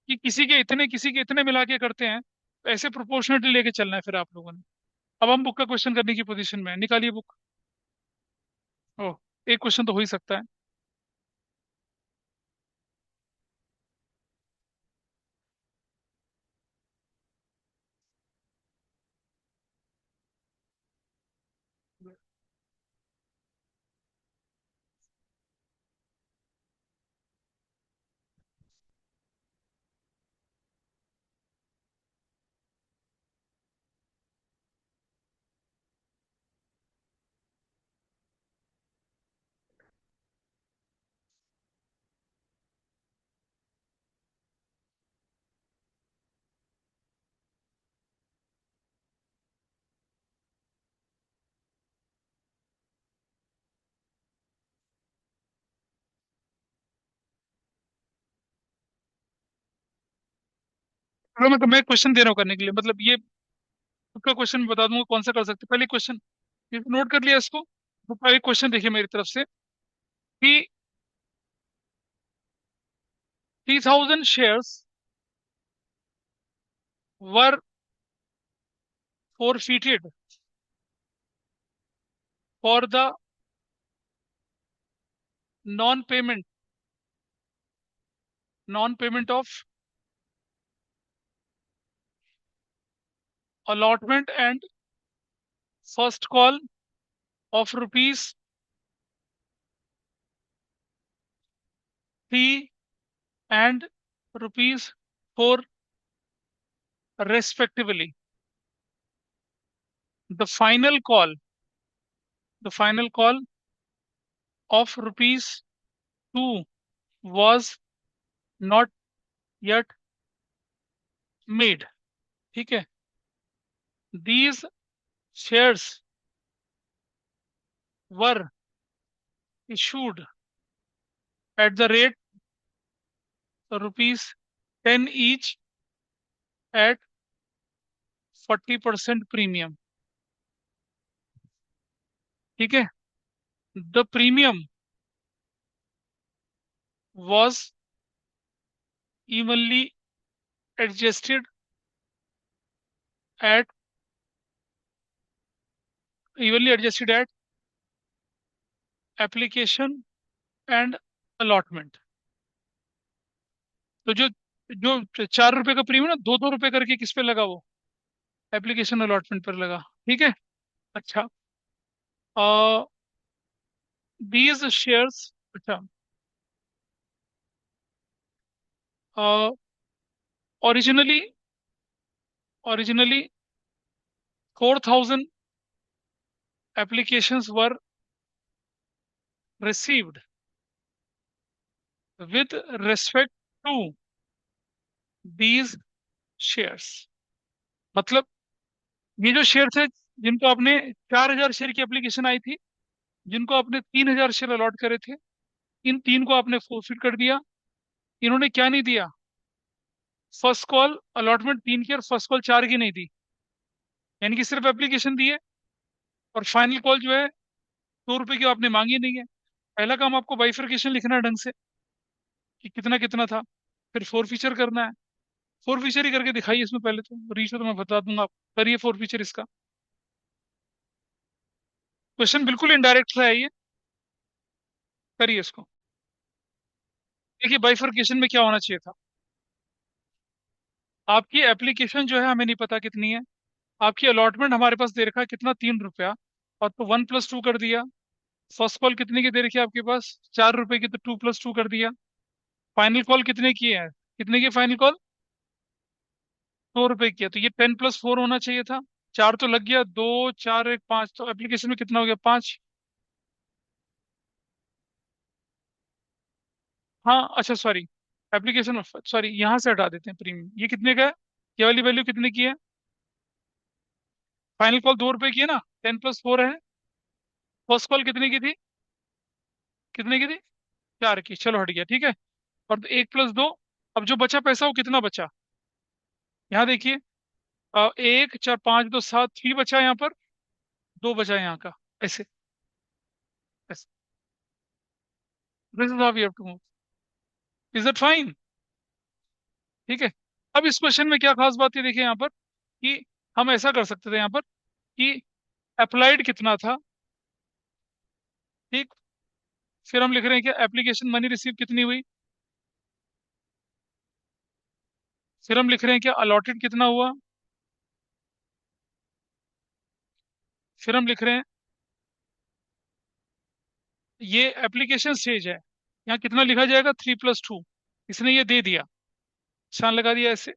कि किसी के इतने, किसी के इतने मिला के करते हैं, तो ऐसे प्रोपोर्शनली लेके चलना है फिर आप लोगों ने। अब हम बुक का क्वेश्चन करने की पोजीशन में हैं। निकालिए बुक। ओह, एक क्वेश्चन तो हो ही सकता है। चलो मैं क्वेश्चन दे रहा हूँ करने के लिए, मतलब ये उसका क्वेश्चन बता दूंगा कौन सा कर सकते हैं। पहले क्वेश्चन नोट कर लिया इसको। तो पहले क्वेश्चन देखिए मेरी तरफ से कि 3000 shares were forfeited for the non-payment non-payment of allotment and first call of rupees 3 and rupees 4 respectively. The final call, the final call of rupees 2 was not yet made. ठीक है? These shares were issued at the rate rupees 10 each at 40% premium. ठीक है? The premium was evenly adjusted at at application and allotment. तो जो जो 4 रुपए का premium ना, 2-2 रुपए करके किस पे लगा वो, एप्लीकेशन अलॉटमेंट पर लगा। ठीक है। अच्छा, दीज शेयर्स, अच्छा, originally originally 4,000 applications were received with respect to these shares। मतलब ये जो शेयर थे, जिनको आपने 4,000 शेयर की एप्लीकेशन आई थी, जिनको आपने 3,000 शेयर अलॉट करे थे, इन तीन को आपने फोरफिट कर दिया। इन्होंने क्या नहीं दिया, फर्स्ट कॉल अलॉटमेंट 3 की और फर्स्ट कॉल 4 की नहीं दी, यानी कि सिर्फ एप्लीकेशन दी है। और फाइनल कॉल जो है 2 रुपए की आपने मांगी नहीं है। पहला काम आपको बाइफरकेशन लिखना है ढंग से कि कितना कितना था, फिर फोर फीचर करना है। फोर फीचर ही करके दिखाइए इसमें, पहले तो रीच तो मैं बता दूंगा आप, करिए फोर फीचर इसका। क्वेश्चन बिल्कुल इनडायरेक्ट है ये, करिए इसको। देखिए बाइफरकेशन में क्या होना चाहिए था, आपकी एप्लीकेशन जो है हमें नहीं पता कितनी है, आपकी अलॉटमेंट हमारे पास दे रखा है कितना, 3 रुपया, और तो 1+2 कर दिया। फर्स्ट कॉल कितने की दे रखी है आपके पास, 4 रुपए की, तो 2+2 कर दिया। फाइनल कॉल कितने की है, कितने की फाइनल कॉल, 2 रुपए की है, तो ये 10+4 होना चाहिए था। चार तो लग गया, 2, 4, 1, 5, तो एप्लीकेशन में कितना हो गया, 5। हाँ अच्छा सॉरी, एप्लीकेशन, सॉरी यहाँ से हटा देते हैं प्रीमियम, ये कितने का है, ये वाली वैल्यू कितने की है, फाइनल कॉल 2 रुपए की है ना, 10+4 है। फर्स्ट कॉल कितने की थी, कितने की थी, 4 की, चलो हट गया, ठीक है। और 1+2, अब जो बचा पैसा वो कितना बचा, यहाँ देखिए, 1, 4, 5, 2, 7, 3 बचा यहाँ पर, 2 बचा यहाँ का, ऐसे ऐसे। This is how we have to move. Is that fine? ठीक है। अब इस क्वेश्चन में क्या खास बात है, देखिए यहाँ पर कि हम ऐसा कर सकते थे यहाँ पर कि अप्लाइड कितना था, ठीक, फिर हम लिख रहे हैं कि एप्लीकेशन मनी रिसीव कितनी हुई, फिर हम लिख रहे हैं कि अलॉटेड कितना हुआ, फिर हम लिख रहे हैं ये एप्लीकेशन स्टेज है, यहाँ कितना लिखा जाएगा, 3+2, इसने ये दे दिया, निशान लगा दिया ऐसे।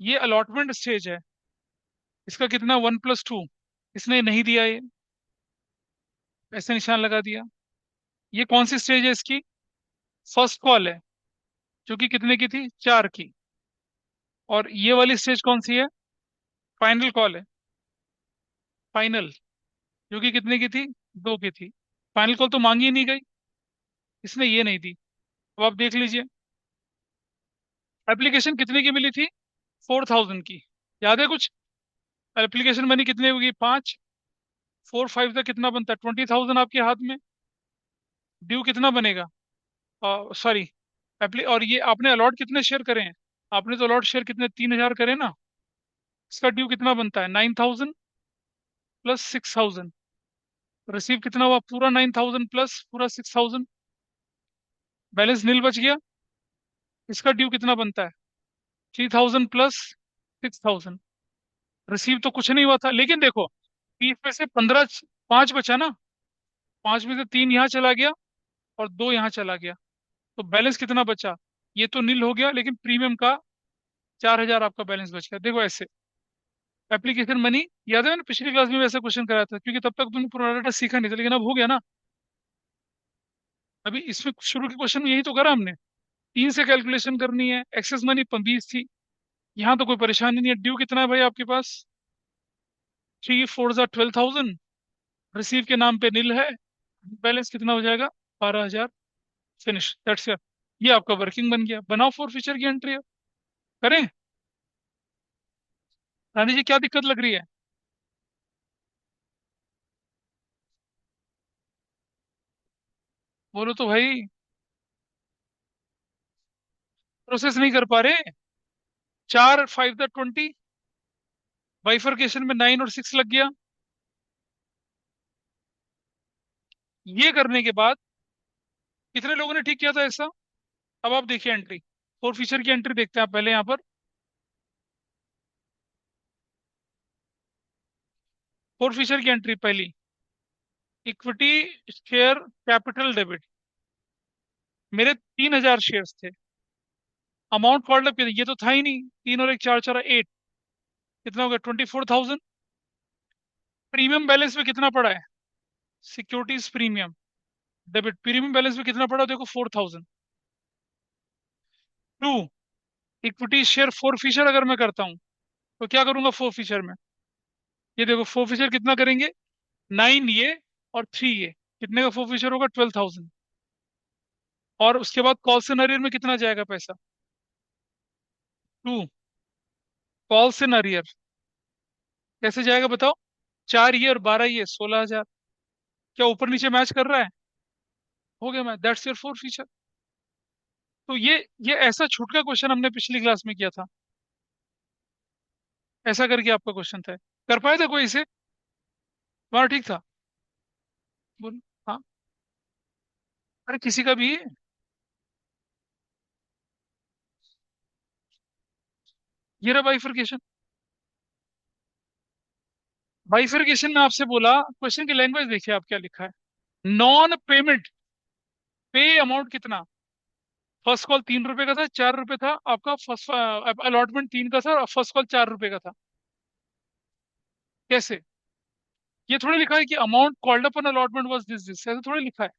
ये अलॉटमेंट स्टेज है, इसका कितना, 1+2, इसने नहीं दिया ये, ऐसे निशान लगा दिया। ये कौन सी स्टेज है इसकी, फर्स्ट कॉल है, जो कि कितने की थी, 4 की। और ये वाली स्टेज कौन सी है, फाइनल कॉल है, फाइनल, जो कि कितने की थी, 2 की थी। फाइनल कॉल तो मांगी ही नहीं गई, इसने ये नहीं दी। अब आप देख लीजिए, एप्लीकेशन कितने की मिली थी? 4000 की। याद है कुछ? एप्लीकेशन मनी कितनी होगी? 5। 4 5 तक कितना बनता है? 20,000 आपके हाथ में। ड्यू कितना बनेगा? सॉरी, और ये आपने अलॉट कितने शेयर करे हैं? आपने तो अलॉट शेयर कितने, 3,000 करे ना। इसका ड्यू कितना बनता है? 9,000 प्लस 6,000। रिसीव कितना हुआ? पूरा 9,000 प्लस पूरा 6,000। बैलेंस नील बच गया। इसका ड्यू कितना बनता है? 3,000 प्लस 6,000। रिसीव तो कुछ नहीं हुआ था, लेकिन देखो 30 में से 15, 5 बचा ना। 5 में से 3 यहाँ चला गया और 2 यहाँ चला गया। तो बैलेंस कितना बचा? ये तो नील हो गया, लेकिन प्रीमियम का 4,000 आपका बैलेंस बच गया। देखो ऐसे एप्लीकेशन मनी। याद है मैंने पिछली क्लास में भी ऐसा क्वेश्चन कराया था, क्योंकि तब तक तुमने पुराना डाटा सीखा नहीं था, लेकिन अब हो गया ना। अभी इसमें शुरू के क्वेश्चन में यही तो करा हमने। 3 से कैलकुलेशन करनी है, एक्सेस मनी 20 थी। यहाँ तो कोई परेशानी नहीं है। ड्यू कितना है भाई आपके पास? 3 4 12,000। रिसीव के नाम पे नील है। बैलेंस कितना हो जाएगा? 12,000। Finish, that's it. ये आपका वर्किंग बन गया। बनाओ फोर फीचर की एंट्री। करें? रानी जी क्या दिक्कत लग रही है? बोलो तो भाई। प्रोसेस नहीं कर पा रहे? 4 5 20। बाइफरकेशन में 9 और 6 लग गया। ये करने के बाद कितने लोगों ने ठीक किया था ऐसा? अब आप देखिए एंट्री। फोर फीचर की एंट्री देखते हैं आप पहले यहाँ पर। फोर फीचर की एंट्री पहली, इक्विटी शेयर कैपिटल डेबिट। मेरे 3,000 शेयर्स थे। अमाउंट कॉल्ड अप, ये तो था ही नहीं। 3 और 1 4 4 8। कितना हो गया? 24,000। प्रीमियम बैलेंस में कितना पड़ा है? Securities premium debit. Premium balance में कितना पड़ा? देखो 4,000। To, equity share forfeiture अगर मैं करता हूँ तो क्या करूंगा फोर फीचर में? ये देखो फोर फीचर कितना करेंगे? 9 ये और 3 ये। कितने का फोर फीचर होगा? 12,000। और उसके बाद कॉल सिनेरियो में कितना जाएगा पैसा? 2। कॉल सिनेरियर कैसे जाएगा बताओ? 4 ये और 12 ये, 16,000। क्या ऊपर नीचे मैच कर रहा है? हो गया match. That's your four feature. तो ये ऐसा छूटका क्वेश्चन हमने पिछली क्लास में किया था। ऐसा करके आपका क्वेश्चन था। कर पाया था कोई इसे? तुम्हारा ठीक था? बोल। हाँ। अरे किसी का भी। ये रहा बाइफरकेशन। बाइफरकेशन में आपसे बोला, क्वेश्चन की लैंग्वेज देखिए आप क्या लिखा है। नॉन पेमेंट पे अमाउंट कितना? फर्स्ट कॉल 3 रुपए का था, 4 रुपए था आपका फर्स्ट अलॉटमेंट। 3 का था, फर्स्ट कॉल 4 रुपए का था। कैसे? ये थोड़ी लिखा है कि amount called upon allotment was this, ऐसा थोड़ी लिखा है।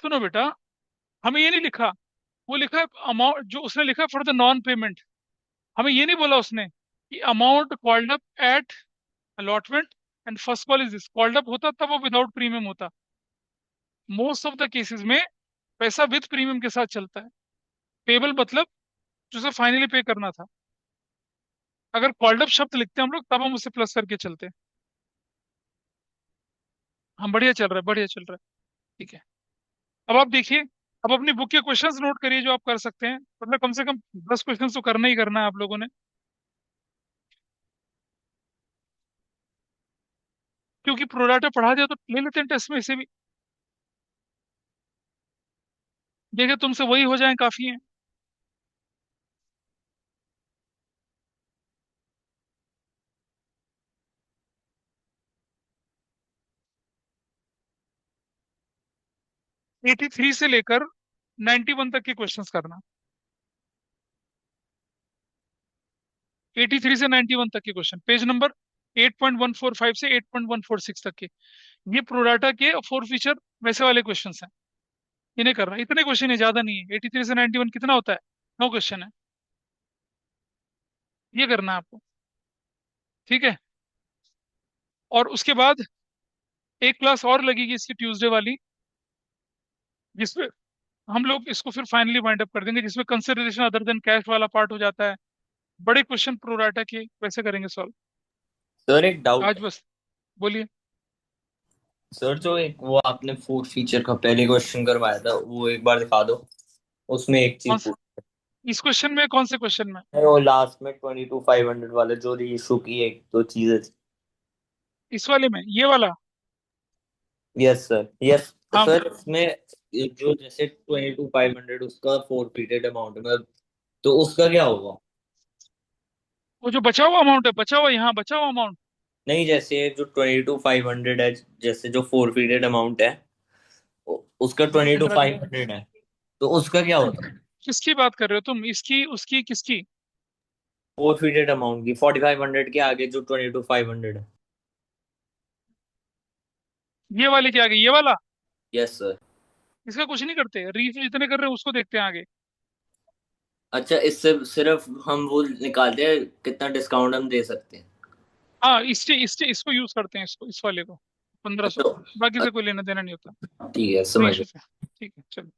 सुनो बेटा, हमें ये नहीं लिखा। वो लिखा है अमाउंट, जो उसने लिखा है फॉर द नॉन पेमेंट। हमें ये नहीं बोला उसने कि amount called up at allotment and first call is this. Called up होता तब वो विदाउट प्रीमियम होता। मोस्ट ऑफ द केसेस में पैसा विद प्रीमियम के साथ चलता है। पेबल मतलब जो फाइनली पे करना था। अगर कॉल्ड अप शब्द लिखते हैं हम लोग, तब हम उसे प्लस करके चलते हैं। हम बढ़िया चल रहा है, बढ़िया चल रहा है। ठीक है। अब आप देखिए। अब अपनी बुक के क्वेश्चंस नोट करिए जो आप कर सकते हैं। मतलब कम से कम 10 क्वेश्चंस तो करना ही करना है आप लोगों ने। क्योंकि प्रोडाटा पढ़ा दिया तो ले लेते हैं टेस्ट में इसे भी। देखिए तुमसे वही हो जाए काफी है। 83 से लेकर 91 तक के क्वेश्चंस करना। 83 से 91 तक के क्वेश्चन, पेज नंबर 8.145 से 8.146 तक के। ये प्रोडाटा के फोर फीचर वैसे वाले क्वेश्चन हैं। इन्हें करना। इतने क्वेश्चन है, ज्यादा नहीं है। 83 से 91 कितना होता है? 9 क्वेश्चन है। ये करना है आपको। ठीक है। और उसके बाद एक क्लास और लगेगी इसकी ट्यूसडे वाली, जिसमें हम लोग इसको फिर फाइनली वाइंड अप कर देंगे, जिसमें कंसिडरेशन अदर देन कैश वाला पार्ट हो जाता है। बड़े क्वेश्चन प्रोराटा के वैसे करेंगे सॉल्व। सर एक डाउट आज है। बस बोलिए। सर जो एक वो आपने फोर्थ फीचर का पहले क्वेश्चन करवाया था वो एक बार दिखा दो। उसमें एक कौन चीज से? पूछ इस क्वेश्चन में, कौन से क्वेश्चन में? है, वो लास्ट में 22,500 वाले जो री इशू की एक दो चीजें थी। इस वाले में, ये वाला? Yes sir, yes. हाँ। सर इसमें जो जैसे 22,500 उसका फोर अमाउंट में, तो उसका क्या होगा? वो जो बचा हुआ अमाउंट है, बचा हुआ, यहाँ बचा हुआ अमाउंट। नहीं, जैसे जो 22,500 है, जैसे जो फोर पीरियड अमाउंट है उसका एक ट्वेंटी टू मिनट रुक फाइव जाओ। हंड्रेड है, तो उसका क्या होता है? किसकी बात कर रहे हो तुम, इसकी, उसकी, किसकी? फोर पीरियड अमाउंट की 4,500 के आगे जो 22,500 है। ये वाले के आगे, ये वाला? Yes sir. इसका कुछ नहीं करते, रीफ जितने कर रहे हैं उसको देखते हैं आगे। अच्छा, इससे सिर्फ हम वो निकालते हैं कितना डिस्काउंट हम दे सकते हैं। हाँ, इसको यूज करते हैं, इसको, इस वाले को। 1500। तो बाकी से कोई लेना देना नहीं होता। ठीक है, समझ रीफ गया। से। ठीक है, चलो।